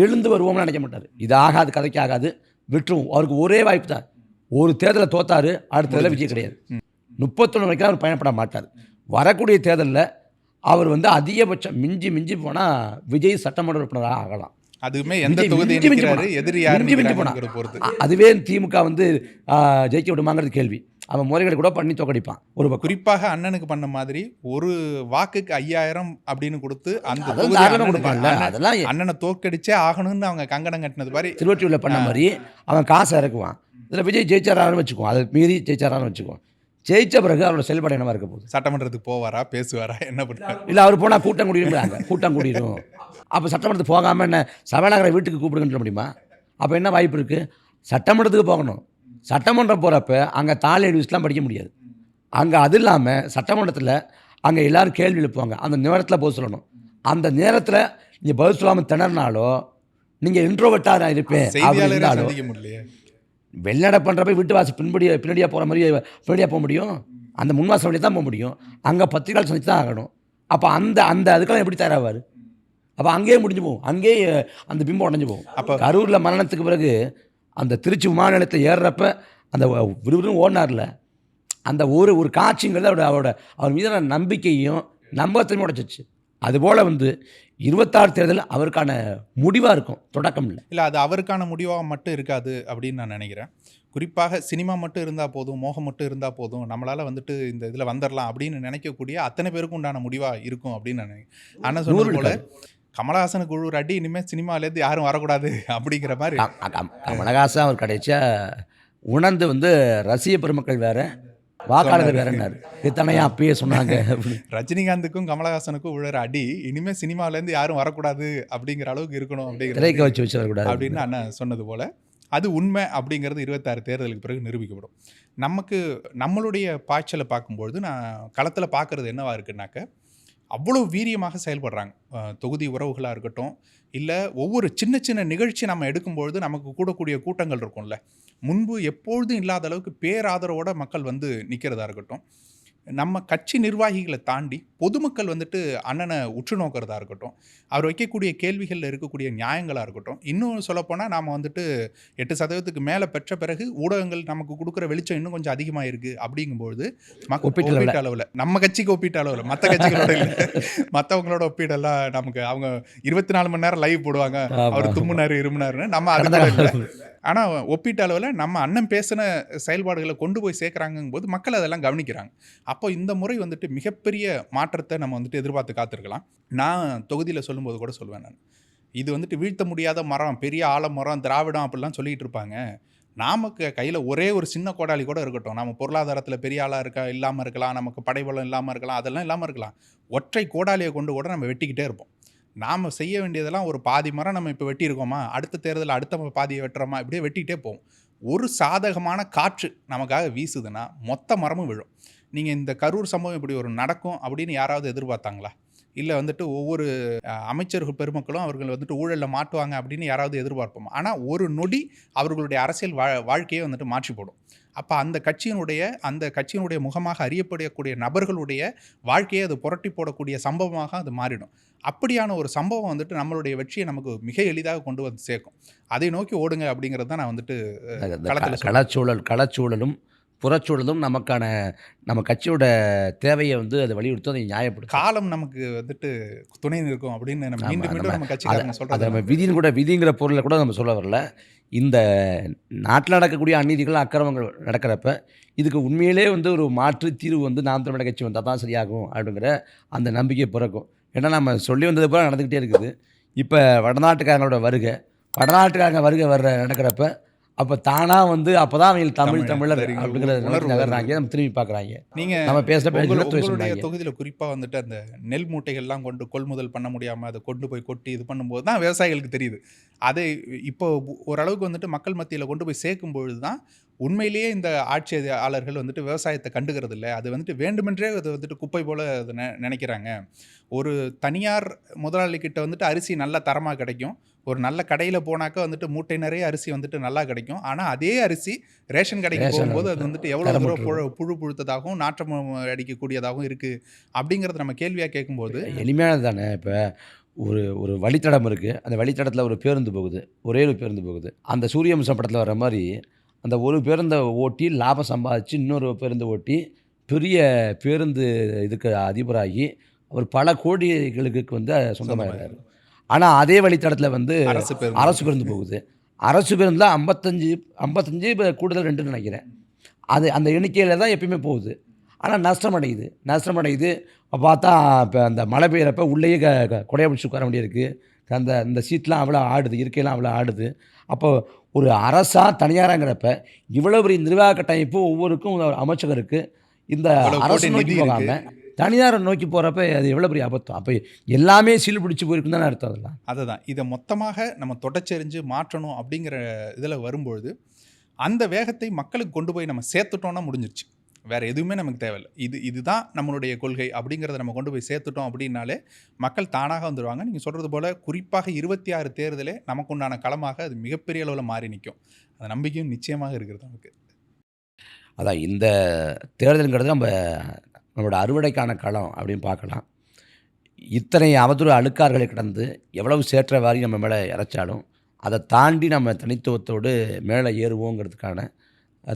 எழுந்து வருவோம்னு நினைக்க மாட்டார். இது ஆகாது, கதைக்கு ஆகாது, விட்டுருவோம். அவருக்கு ஒரே வாய்ப்பு தான். ஒரு தேர்தலில் தோத்தாரு, அடுத்த தேர்தலில் விஜய் கிடையாது. 31 வரைக்கும் அவர் பயணப்பட மாட்டார். வரக்கூடிய தேர்தலில் அவர் அதிகபட்சம் மிஞ்சி போனால் விஜய் சட்டமன்ற உறுப்பினராக ஆகலாம். அதுவுமே எந்த தொகுதி எதிரி அதுவே திமுக ஜெயிக்க விடுமாங்கிறது கேள்வி. அவன் முறைகளை கூட பண்ணி தோக்கடிப்பான். ஒரு குறிப்பாக அண்ணனுக்கு பண்ண மாதிரி ஒரு வாக்குக்கு 5,000 அப்படின்னு கொடுத்து அந்த அண்ணனை தோக்கடிச்சே ஆகணும்னு அவங்க கங்கணம் கட்டினது மாதிரி திருவொற்றியூரில் பண்ண மாதிரி அவன் காசை இறக்குவான். இதில் விஜய் ஜெயிச்சாரான்னு வச்சுக்குவோம், அதை மீறி ஜெயிச்சாரான்னு வச்சுக்குவோம். ஜெயிச்ச பிறகு அவரோட செயல்பாடு என்னவா இருக்க போகுது? சட்டமன்றத்துக்கு போவாரா, பேசுவாரா, என்ன பண்ணுறாரு? இல்லை அவர் போனால் கூட்டம் கூடிடுறாங்க, கூட்டம் கூடிடும். அப்போ சட்டமன்றத்துக்கு போகாமல் என்ன சபாநாயகரை வீட்டுக்கு கூப்பிடுங்கன்னு சொல்ல முடியுமா? அப்போ என்ன வாய்ப்பு இருக்குது? சட்டமன்றத்துக்கு போகணும். சட்டமன்றம் போகிறப்ப அங்கே தாலி எழுதிலாம் படிக்க முடியாது. அங்கே அது இல்லாமல் சட்டமன்றத்தில் அங்கே எல்லோரும் கேள்வி எழுப்புவாங்க, அந்த நேரத்தில் பதில் சொல்லணும். அந்த நேரத்தில் நீங்கள் பதில் சொல்லாமல் திணறினாலோ, நீங்கள் இன்ட்ரோவர்ட்டாக நான் இருப்பேன் அப்படின்னு இருந்தாலோ, வெளிநடை பண்ணுறப்ப வீட்டு வாசி பின்னாடியாக போகிற மாதிரி பின்னாடியாக போக முடியும்? அந்த முன்வாசல் வழி தான் போக முடியும். அங்கே பத்திரிகையாளர் சந்தித்து தான் ஆகணும். அப்போ அந்த அதுக்கெல்லாம் எப்படி தயாராவார்? அப்போ அங்கேயே முடிஞ்சு போகும், அங்கேயே அந்த பிம்பம் உடஞ்சி போகும். அப்போ கரூரில் மரணத்துக்கு பிறகு அந்த திருச்சி விமான நிலையத்தை ஏறுறப்ப அந்த விறுவிறுன்னு ஓடினார்ல, அந்த ஒரு காட்சிங்கிறது அவர் மீதான நம்பிக்கையும் நம்பகத்தையும் உடைச்சிச்சு. அதுபோல் 26 தேர்தல் அவருக்கான முடிவாக இருக்கும், தொடக்கம் இல்லை. அது அவருக்கான முடிவாக மட்டும் இருக்காது அப்படின்னு நான் நினைக்கிறேன். குறிப்பாக சினிமா மட்டும் இருந்தால் போதும், மோகம் மட்டும் இருந்தால் போதும், நம்மளால் இந்த இதில் வந்துடலாம் அப்படின்னு நினைக்கக்கூடிய அத்தனை பேருக்கும் உண்டான முடிவாக இருக்கும் அப்படின்னு நான் நினைக்கிறேன். ஆனால் சொன்னது போல கமலஹாசனுக்கு ஒரு அடி இனிமேல் சினிமாவிலேருந்து யாரும் வரக்கூடாது அப்படிங்கிற மாதிரி. கமலஹாசன் அவர் கடைசியாக உணர்ந்து ரசிக பெருமக்கள் வேறு, வாக்காளர்கள் வேறன்னாரு. இத்தனையா அப்பயே சொன்னாங்க. ரஜினிகாந்துக்கும் கமலஹாசனுக்கும் விழுற அடி இனிமேல் சினிமாவிலேருந்து யாரும் வரக்கூடாது அப்படிங்கிற அளவுக்கு இருக்கணும் திரைக்க வச்சு வரக்கூடாது அப்படின்னு அண்ணன் சொன்னது போல் அது உண்மை அப்படிங்கிறது 26 தேர்தலுக்கு பிறகு நிரூபிக்கப்படும். நம்மளுடைய பாய்ச்சலை பார்க்கும்பொழுது நான் களத்தில் பார்க்குறது என்னவா இருக்குன்னாக்க, அவ்வளோ வீரியமாக செயல்படுறாங்க. தொகுதி உறவுகளாக இருக்கட்டும், இல்லை ஒவ்வொரு சின்ன சின்ன நிகழ்ச்சி நம்ம எடுக்கும்பொழுது நமக்கு கூடக்கூடிய கூட்டங்கள் இருக்கும்ல, முன்பு எப்பொழுதும் இல்லாத அளவுக்கு பேராதரவோட மக்கள் நிற்கிறதா இருக்கட்டும், நம்ம கட்சி நிர்வாகிகளை தாண்டி பொதுமக்கள் அண்ணனை உற்று நோக்கிறதா இருக்கட்டும், அவர் வைக்கக்கூடிய கேள்விகளில் இருக்கக்கூடிய நியாயங்களாக இருக்கட்டும், இன்னும் சொல்லப்போனால் நாம் 8% மேலே பெற்ற பிறகு ஊடகங்கள் நமக்கு கொடுக்குற வெளிச்சம் இன்னும் கொஞ்சம் அதிகமாக இருக்குது. அப்படிங்கும்பொழுது ஒப்பீட்டு அளவில், நம்ம கட்சிக்கு ஒப்பீட்டு அளவில், மற்ற கட்சிகளோட இல்லை, மற்றவங்களோட ஒப்பீடெல்லாம் நமக்கு அவங்க 24 மணி நேரம் லைவ் போடுவாங்க, அவர் தும்முனாரு இருமுனாருன்னு, நம்ம அது இல்லை. ஆனால் ஒப்பீட்டு அளவில் நம்ம அண்ணன் பேசின செயல்பாடுகளை கொண்டு போய் சேர்க்குறாங்கும் போது மக்கள் அதெல்லாம் கவனிக்கிறாங்க. அப்போ இந்த முறை மிகப்பெரிய மாற்றத்தை நம்ம எதிர்பார்த்து காத்திருக்கலாம். நான் தொகுதியில் சொல்லும்போது கூட சொல்லுவேன், நான் இது வீழ்த்த முடியாத மரம், பெரிய ஆலமரம், திராவிடம் அப்படிலாம் சொல்லிகிட்டு இருப்பாங்க. நமக்கு கையில் ஒரே ஒரு சின்ன கோடாலி கூட இருக்கட்டும், நம்ம பொருளாதாரத்தில் பெரிய ஆளாக இல்லாமல் இருக்கலாம், நமக்கு படைபலம் இல்லாமல் இருக்கலாம், அதெல்லாம் இல்லாமல் இருக்கலாம், ஒற்றை கோடாலியை கொண்டு கூட நம்ம வெட்டிக்கிட்டே இருப்போம். நாம் செய்ய வேண்டியதெல்லாம் ஒரு பாதி மரம் நம்ம இப்போ வெட்டியிருக்கோமா, அடுத்த தேர்தலில் அடுத்த பாதியை வெட்டுறோமா, இப்படியே வெட்டிகிட்டே போவோம். ஒரு சாதகமான காற்று நமக்காக வீசுதுன்னா மொத்த மரமும் விழும். நீங்கள் இந்த கரூர் சம்பவம் இப்படி ஒரு நடக்கும் அப்படின்னு யாராவது எதிர்பார்த்தாங்களா? இல்லை ஒவ்வொரு அமைச்சர்கள் பெருமக்களும் அவர்கள் ஊழலில் மாட்டுவாங்க அப்படின்னு யாராவது எதிர்பார்ப்போம்? ஆனால் ஒரு நொடி அவர்களுடைய அரசியல் வாழ்க்கையை மாற்றி போடும். அப்போ அந்த கட்சியினுடைய முகமாக அறியப்படக்கூடிய நபர்களுடைய வாழ்க்கையை அது புரட்டி போடக்கூடிய சம்பவமாக அது மாறிடும். அப்படியான ஒரு சம்பவம் நம்மளுடைய வெற்றியை நமக்கு மிக எளிதாக கொண்டு வந்து சேர்க்கும். அதை நோக்கி ஓடுங்க அப்படிங்கிறது தான் நான் களச்சூழலும் புறச்சூழலும் நமக்கான நம்ம கட்சியோட தேவையை அதை வலியுறுத்தும், அதை நியாயப்படுத்தும். காலம் நமக்கு துணை இருக்கும் அப்படின்னு நம்ம மீண்டும் மீண்டும் நம்ம கட்சிக்காரங்க சொல்கிறது. நம்ம விதிங்கிற பொருளை கூட நம்ம சொல்ல வரல. இந்த நாட்டில் நடக்கக்கூடிய அநீதிகள் அக்கிரமங்கள் நடக்கிறப்ப இதுக்கு உண்மையிலே ஒரு மாற்று தீர்வு நாம் தமிழர் கட்சி வந்தால் தான் சரியாகும் அப்படிங்கிற அந்த நம்பிக்கை பிறக்கும். ஏன்னா நம்ம சொல்லி வந்தது போல நடந்துக்கிட்டே இருக்குது. இப்போ வடநாட்டுக்காரங்களோட வருகை நடக்கிறப்ப அப்போ தானாக அப்போ தான் அவங்க தமிழர் அப்படிங்கிற நகர்றாங்க, நம்ம திரும்பி பார்க்குறாங்க. நீங்கள் நம்ம பேசுகிற தொகுதியில் குறிப்பாக அந்த நெல் மூட்டைகள்லாம் கொள்முதல் பண்ண முடியாமல் அதை கொண்டு போய் கொட்டி இது பண்ணும்போது தான் விவசாயிகளுக்கு தெரியுது. அதை இப்போ ஓரளவுக்கு மக்கள் மத்தியில் கொண்டு போய் சேர்க்கும்பொழுது தான் உண்மையிலேயே இந்த ஆட்சியாளர்கள் விவசாயத்தை கண்டுக்கிறது இல்லை. அது வேண்டுமென்றே அது குப்பை போல் அதை நினைக்கிறாங்க. ஒரு தனியார் முதலாளிகிட்ட அரிசி நல்ல தரமாக கிடைக்கும், ஒரு நல்ல கடையில் போனாக்கா மூட்டை நிறைய அரிசி நல்லா கிடைக்கும். ஆனால் அதே அரிசி ரேஷன் கடைக்கு போகும்போது அது எவ்வளோ தூரம் புழுத்ததாகவும் நாற்றம் அடிக்கக்கூடியதாகவும் இருக்குது அப்படிங்கிறத நம்ம கேள்வியாக கேட்கும்போது எளிமையானது தானே. இப்போ ஒரு வழித்தடம் இருக்குது, அந்த வழித்தடத்தில் ஒரு பேருந்து போகுது, ஒரே ஒரு பேருந்து போகுது. அந்த சூரியவம்சம் படத்தில் வர மாதிரி அந்த ஒரு பேருந்தை ஓட்டி லாபம் சம்பாதிச்சு இன்னொரு பேருந்து ஓட்டி பெரிய பேருந்து இதுக்கு அதிபராகி அவர் பல கோடிகளுக்கு சொந்தமாக இருக்கார். ஆனால் அதே வழித்தடத்தில் அரசு பேருந்து போகுது. அரசு பேருந்தில் 55 கூடுதல் 2ன்னு நினைக்கிறேன். அது அந்த எண்ணிக்கையில் தான் எப்பயுமே போகுது. ஆனால் நஷ்டமடையுது. பார்த்தா இப்போ அந்த மழை பெய்கிறப்ப உள்ளேயே கொடையை பிடிச்சி உட்கார வேண்டியிருக்கு. அந்த சீட்லாம் அவ்வளோ ஆடுது, இருக்கையெல்லாம் அவ்வளோ ஆடுது. அப்போ ஒரு அரசா தனியாராங்கிறப்ப இவ்வளோ பெரிய நிர்வாக கட்டமைப்பு ஒவ்வொருக்கும் ஒரு அமைச்சகருக்கு இந்த இவ்வளவு அரசு கோடி நோக்கி நிதி இருக்கு. போகாமல் தனியாரை நோக்கி போகிறப்ப அது எவ்வளோ பெரிய அபத்தம். அப்போ எல்லாமே சீல் பிடிச்சி போயிருக்குன்னு தானே அர்த்தம் அதெல்லாம். அதுதான் இதை மொத்தமாக நம்ம தொடச்செறிஞ்சு மாற்றணும் அப்படிங்கிற இதில் வரும்பொழுது அந்த வேகத்தை மக்களுக்கு கொண்டு போய் நம்ம சேர்த்துட்டோம்னா முடிஞ்சிருச்சு. வேற எதுவுமே நமக்கு தேவையில்லை. இதுதான் நம்மளுடைய கொள்கை அப்படிங்கிறத நம்ம கொண்டு போய் சேர்த்துட்டோம் அப்படின்னாலே மக்கள் தானாக வந்துடுவாங்க. நீங்கள் சொல்கிறது போல் குறிப்பாக 26 தேர்தலே நமக்கு உண்டான களமாக அது மிகப்பெரிய அளவில் மாறி நிற்கும். அந்த நம்பிக்கையும் நிச்சயமாக இருக்கிறது நமக்கு. அதான் இந்த தேர்தலுங்கிறது நம்மளோட அறுவடைக்கான களம் அப்படின்னு பார்க்கலாம். இத்தனை அவதூறு அழுக்கார்களை கடந்து எவ்வளவு சேற்றவாரி நம்ம மேலே இறைச்சாலும் அதை தாண்டி நம்ம தனித்துவத்தோடு மேலே ஏறுவோங்கிறதுக்கான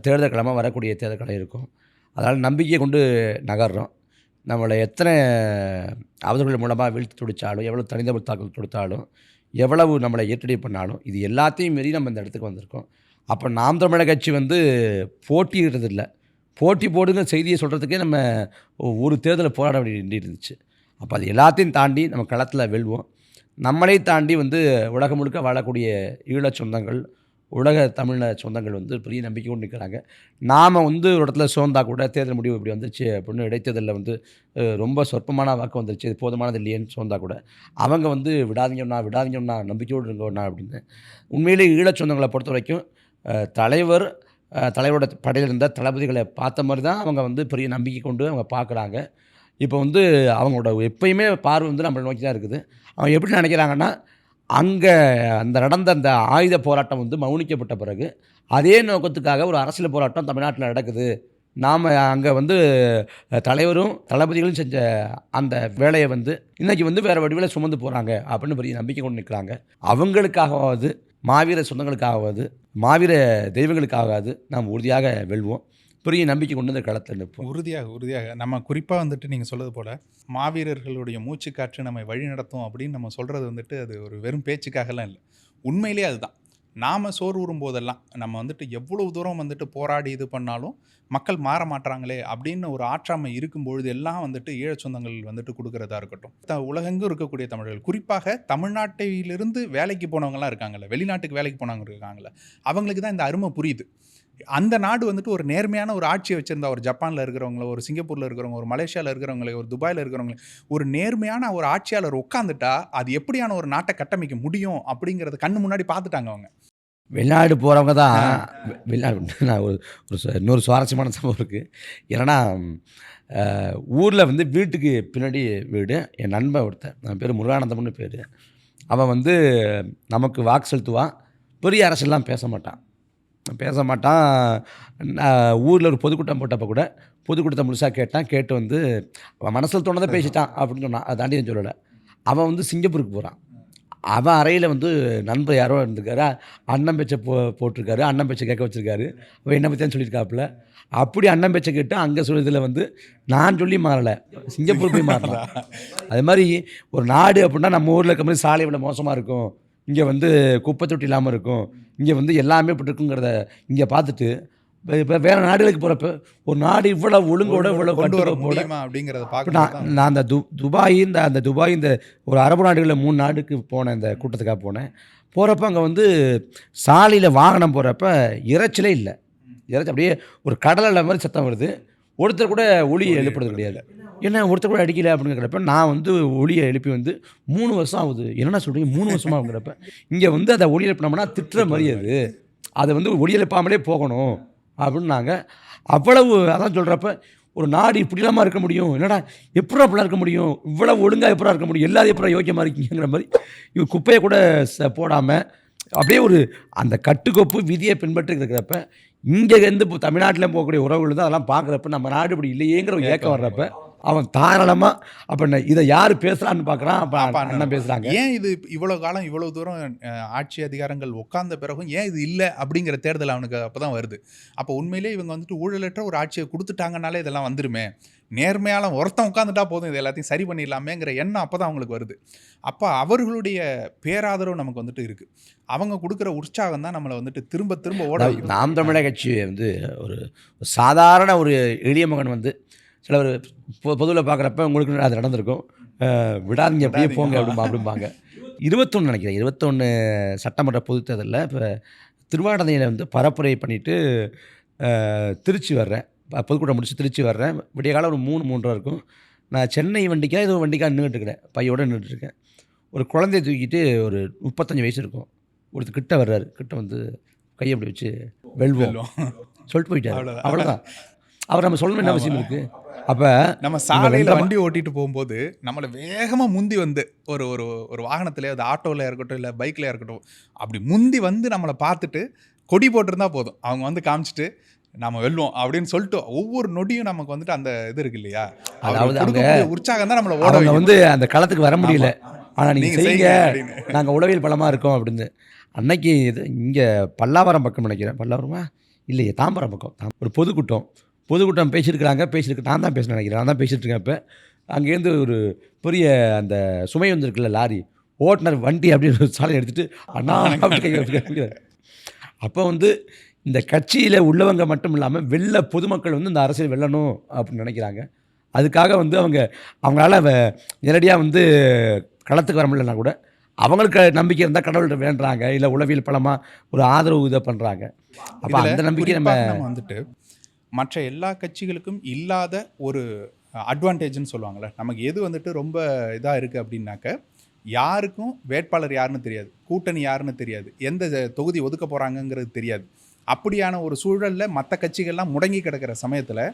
தேர்தல் களமாக வரக்கூடிய தேர்தல் களம் இருக்கும். அதனால் நம்பிக்கையை கொண்டு நகர்றோம். நம்மளை எத்தனை அவதூறுகள் மூலமாக வீழ்த்து துடித்தாலும், எவ்வளோ தனிநபர் தாக்கல் கொடுத்தாலும், எவ்வளவு நம்மளை ஏற்றடி பண்ணாலும், இது எல்லாத்தையும் மீறி நம்ம இந்த இடத்துக்கு வந்திருக்கோம். அப்போ நாம் தமிழர் கட்சி போட்டியிடுறது இல்லை, போட்டி போடுங்க செய்தியை சொல்கிறதுக்கே நம்ம ஒரு தேர்தலை போராட வேண்டி இருந்துச்சு. அப்போ அது எல்லாத்தையும் தாண்டி நம்ம களத்தில் வெல்வோம். நம்மளே தாண்டி உலகம் முழுக்க வாழக்கூடிய ஈழச் சொந்தங்கள், உலக தமிழ சொந்தங்கள் பெரிய நம்பிக்கை கொண்டு நிற்கிறாங்க. நாம் ஒரு இடத்துல சோர்ந்தா கூட தேர்தல் முடிவு இப்படி வந்துருச்சு அப்படின்னு இடைத்தேர்தலில் ரொம்ப சொற்பமான வாக்கு வந்துருச்சு, இது போதுமானது இல்லையேன்னு சோர்ந்தா கூட அவங்க விடாதீங்கண்ணா நம்பிக்கையோடு இருங்கண்ணா அப்படின்னு. உண்மையிலே ஈழச் சொந்தங்களை பொறுத்த வரைக்கும் தலைவரோட படையில் இருந்த தளபதிகளை பார்த்த மாதிரி தான் அவங்க பெரிய நம்பிக்கை கொண்டு அவங்க பார்க்குறாங்க. இப்போ அவங்களோட எப்பயுமே பார்வை நம்மளை நோக்கி தான் இருக்குது. அவங்க எப்படி நினைக்கிறாங்கன்னா, அங்கே நடந்த அந்த ஆயுத போராட்டம் மௌனிக்கப்பட்ட பிறகு அதே நோக்கத்துக்காக ஒரு அரசியல் போராட்டம் தமிழ்நாட்டில் நடக்குது, நாம் அங்கே தலைவரும் தளபதிகளும் செஞ்ச அந்த வேலையை இன்றைக்கி வேறு வடிவில் சுமந்து போகிறாங்க அப்படின்னு பெரிய நம்பிக்கை கொண்டு நிற்கிறாங்க. அவங்களுக்காகவாவது, மாவீர சொந்தங்களுக்காகவாது, மாவீர தெய்வங்களுக்காகவாது நாம் உறுதியாக வெல்வோம். பெரிய நம்பிக்கை கொண்டு இந்த களத்தில் நிற்போம். உறுதியாக நம்ம குறிப்பாக நீங்கள் சொல்வது போல் மாவீரர்களுடைய மூச்சுக்காற்று நம்மை வழி நடத்தும் அப்படின்னு நம்ம சொல்கிறது அது ஒரு வெறும் பேச்சுக்காகலாம் இல்லை. உண்மையிலே அதுதான். நாம் சோர்வுறும் போதெல்லாம் நம்ம எவ்வளவு தூரம் போராடி இது பண்ணாலும் மக்கள் மாற மாட்டுறாங்களே அப்படின்னு ஒரு ஆற்றாமை இருக்கும்பொழுது எல்லாம் ஈழச் சொந்தங்கள் கொடுக்கறதா இருக்கட்டும், உலகெங்கும் இருக்கக்கூடிய தமிழர்கள், குறிப்பாக தமிழ்நாட்டிலிருந்து வேலைக்கு போனவங்கலாம் இருக்காங்கல்ல, வெளிநாட்டுக்கு வேலைக்கு போனவங்க இருக்காங்கல்ல, அவங்களுக்கு தான் இந்த அருமை புரியுது. அந்த நாடு ஒரு நேர்மையான ஒரு ஆட்சியை வச்சுருந்தா, ஒரு ஜப்பானில் இருக்கிறவங்கள, ஒரு சிங்கப்பூரில் இருக்கிறவங்க, ஒரு மலேசியாவில் இருக்கிறவங்களே, ஒரு துபாயில் இருக்கிறவங்களே, ஒரு நேர்மையான ஒரு ஆட்சியாளர் உட்காந்துட்டா அது எப்படியான ஒரு நாட்டை கட்டமைக்க முடியும் அப்படிங்கிறத கண்ணு முன்னாடி பார்த்துட்டாங்க அவங்க. வெளிநாடு போகிறவங்க தான் வெளிநாடு. நான் இன்னொரு சுவாரஸ்யமான சம்பவம் இருக்குது. ஏன்னா ஊரில் வீட்டுக்கு பின்னாடி வீடு, என் நண்பன் ஒருத்தன், அவன் பேர் முருகானந்தம்னு பேர். அவன் நமக்கு வாக்கு செலுத்துவான், பெரிய அரசெல்லாம் பேச மாட்டான். ஊரில் ஒரு பொதுக்கூட்டம் போட்டப்போ கூட பொதுக்கூட்டத்தை முழுசாக கேட்டு அவன் மனசில் தோணதை பேசிட்டான் அப்படின்னு சொன்னான். அதை தாண்டி சொல்லலை. அவன் சிங்கப்பூருக்கு போகிறான். அவன் அறையில் நண்பர் யாரோ இருந்திருக்காரு, அண்ணன் பேச்சை போட்டிருக்காரு, அண்ணன் பேச்சை கேட்க வச்சுருக்காரு. அவன் என்ன பற்றியான்னு சொல்லியிருக்காப்புல. அப்படி அண்ணன் பேச்சை கேட்டு அங்கே சொல்லுறதுல நான் சொல்லி மாறலை, சிங்கப்பூர் போய் மாறலாம். அது மாதிரி ஒரு நாடு அப்படின்னா நம்ம ஊரில் இருக்க மாதிரி சாலை இவ்வளோ மோசமாக இருக்கும், இங்கே குப்பை தொட்டி இல்லாமல் இருக்கும், இங்கே எல்லாமே இப்படி இருக்குங்கிறத இங்கே பார்த்துட்டு இப்போ வேறு நாடுகளுக்கு போகிறப்ப ஒரு நாடு இவ்வளோ ஒழுங்கோட இவ்வளோ கொண்டு வர முடியுமா அப்படிங்கிறத பார்க்க நான் அந்த துபாய் இந்த ஒரு அரபு நாடுகளில் 3 நாடுக்கு போனேன், இந்த கூட்டத்துக்காக போகிறப்ப அங்கே சாலையில் வாகனம் போகிறப்ப இறைச்சலே இல்லை. அப்படியே ஒரு கடலை மாதிரி சத்தம் வருது. ஒருத்தர் கூட ஒளியை எழுப்புறது கிடையாது. என்ன ஒருத்தர் கூட அடிக்கலை அப்படிங்கிறப்ப நான் ஒளியை எழுப்பி 3 வருஷம் ஆகுது. என்னென்ன சொல்கிறீங்க 3 வருஷமாக ஆகுங்கிறப்ப இங்கே அதை ஒளி எழுப்பினோம்னா திட்டுற மாதிரி அதை ஒளி எழுப்பாமலே போகணும் அப்படின்னாங்க. அவ்வளவு அதான் சொல்கிறப்ப ஒரு நாடு இப்படிலாமா இருக்க முடியும், என்னடா எப்படா அப்படிலாம் இருக்க முடியும், இவ்வளோ ஒழுங்காக எப்படா இருக்க முடியும், எல்லாரும் எப்படா யோக்கியமாக இருக்கீங்கிற மாதிரி இவங்க குப்பையை கூட போடாமல் அப்படியே அந்த கட்டுக்கோப்பு விதியை பின்பற்றி இருக்கிறப்ப இங்கேருந்து இப்போ தமிழ்நாட்டில் போகக்கூடிய உறவுகள் தான் அதெல்லாம் பார்க்குறப்ப நம்ம நாடு இப்படி இல்லையேங்கிற ஒரு ஏக்கம் வர்றப்ப அவன் தாராளமாக அப்போ இதை யார் பேசுகிறான்னு பார்க்குறான். அப்போ அண்ணன் பேசுகிறாங்க. ஏன் இது இவ்வளோ காலம் இவ்வளோ தூரம் ஆட்சி அதிகாரங்கள் உட்கார்ந்த பிறகும் ஏன் இது இல்லை அப்படிங்கிற தேர்தல் அவனுக்கு அப்போ தான் வருது. அப்போ உண்மையிலே இவங்க ஊழலற்ற ஒரு ஆட்சியை கொடுத்துட்டாங்கனாலே இதெல்லாம் வந்துருமே, நேர்மையால ஒருத்தன் உட்காந்துட்டா போதும், இது எல்லாத்தையும் சரி பண்ணிடலாமேங்கிற எண்ணம் அப்போ தான் அவங்களுக்கு வருது. அப்போ அவர்களுடைய பேராதரவு நமக்கு இருக்குது. அவங்க கொடுக்குற உற்சாகம் தான் நம்மளை திரும்ப திரும்ப ஓட. நாம் தமிழர் கட்சி ஒரு சாதாரண ஒரு எளிய மகன் சிலர் பொதுவில் பார்க்குறப்ப உங்களுக்கு அது நடந்திருக்கும், விடாதீங்க அப்படியே போங்க அப்படிம்பாங்க. 21 நினைக்கிறேன், 21 சட்டமன்ற பொதுத் தேர்தலில் இப்போ திருவாடனையில் வந்து பரப்புரை பண்ணிவிட்டு திருச்சி வர்றேன். பொதுக்கூட்டம் முடிச்சு திருச்சி வர்றேன். விடிய காலம் ஒரு 3:30 இருக்கும். நான் சென்னை வண்டிக்கா ஏதோ வண்டிக்கா நின்றுட்டுருக்கிறேன். பையோடு நின்றுட்டுருக்கேன். ஒரு குழந்தைய தூக்கிட்டு ஒரு 35 வயசு இருக்கும். ஒருத்தர் கிட்ட வர்றாரு. கிட்ட வந்து கையை அப்படி வச்சு வெல்வோம் சொல்லிட்டு போயிட்டாரு. அவ்வளோதான். அவர் நம்ம சொல்லணும்னு என்ன அவசியம் இருக்குது? அப்போ நம்ம சாலையில் வண்டி ஓட்டிட்டு போகும்போது நம்மளை வேகமாக முந்தி வந்து ஒரு ஒரு ஒரு வாகனத்தில், அது ஆட்டோவில் இருக்கட்டும் இல்லை பைக்கில் இருக்கட்டும், அப்படி முந்தி வந்து நம்மளை பார்த்துட்டு கொடி போட்டிருந்தா போதும், அவங்க வந்து காமிச்சிட்டு நம்ம வெல்லுவோம் அப்படின்னு சொல்லிட்டு ஒவ்வொரு நொடியும் நமக்கு வந்துட்டு அந்த இது இருக்கு இல்லையா, அதாவது அவங்க உற்சாகம் தான் நம்மளை ஓட அவங்க வந்து அந்த களத்துக்கு வர முடியல. ஆனால் நீங்கள் செய்யுங்க, நாங்கள் உளவியல் பலமாக இருக்கோம் அப்படின்னு. அன்னைக்கு இது இங்கே பல்லாவரம் பக்கம் நினைக்கிறேன். பல்லாவரமா இல்லையே, தாம்பரம் பக்கம் ஒரு பொதுக்கூட்டம் பேசியிருக்கிறாங்க. நான் தான் பேச நினைக்கிறேன். நான் தான் பேசிகிட்டு இருக்கேன். இப்போ அங்கேருந்து ஒரு பெரிய அந்த சுமை வந்துருக்குல்ல லாரி, ஓட்டுநர் வண்டி அப்படின்னு சாலையை எடுத்துகிட்டு அண்ணா அப்படி. அப்போ வந்து இந்த கட்சியில் உள்ளவங்க மட்டும் இல்லாமல் பொதுமக்கள் வந்து இந்த அரசியல் வெல்லணும் அப்படின்னு நினைக்கிறாங்க. அதுக்காக வந்து அவங்களால நேரடியாக வந்து களத்துக்கு வர முடியலன்னா கூட அவங்களுக்கு நம்பிக்கை இருந்தால் கடவுள்கிட்ட வேண்டுறாங்க, இல்லை உளவியல் பலமாக ஒரு ஆதரவு இதை பண்ணுறாங்க. அப்போ அந்த நம்பிக்கை நம்ம வந்துட்டு மற்ற எல்லா கட்சிகளுக்கும் இல்லாத ஒரு அட்வான்டேஜ்னு சொல்லுவாங்கள்ல, நமக்கு எது வந்துட்டு ரொம்ப இதாக இருக்குது அப்படின்னாக்க, யாருக்கும் வேட்பாளர் யாருன்னு தெரியாது, கூட்டணி யாருன்னு தெரியாது, எந்த தொகுதி ஒதுக்க போகிறாங்கங்கிறது தெரியாது. அப்படியான ஒரு சூழலில் மற்ற கட்சிகள்லாம் முடங்கி கிடக்கிற சமயத்தில்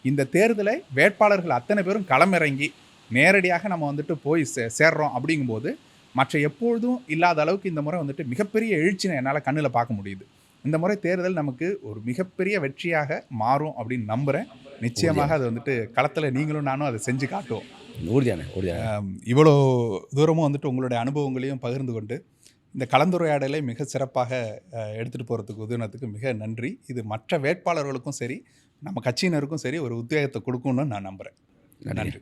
இந்த தேர்தலை வேட்பாளர்கள் அத்தனை பேரும் களமிறங்கி நேரடியாக நம்ம வந்துட்டு போய் சேர்றோம். அப்படிங்கும்போது மற்ற எப்பொழுதும் இல்லாத அளவுக்கு இந்த முறை வந்துட்டு மிகப்பெரிய எழுச்சினை என்னால் கண்ணில் பார்க்க முடியுது. இந்த முறை தேர்தல் நமக்கு ஒரு மிகப்பெரிய வெற்றியாக மாறும் அப்படின்னு நம்புகிறேன். நிச்சயமாக அது வந்துட்டு களத்தில் நீங்களும் நானும் அதை செஞ்சு காட்டுவோம். இவ்வளோ தூரமும் வந்துட்டு உங்களுடைய அனுபவங்களையும் பகிர்ந்து கொண்டு இந்த கலந்துரையாடலை மிக சிறப்பாக எடுத்துகிட்டு போகிறதுக்கு உதவினத்துக்கு மிக நன்றி. இது மற்ற வேட்பாளர்களுக்கும் சரி, நம்ம கட்சியினருக்கும் சரி ஒரு உத்வேகத்தை கொடுக்கும்னு நான் நம்புகிறேன். நன்றி.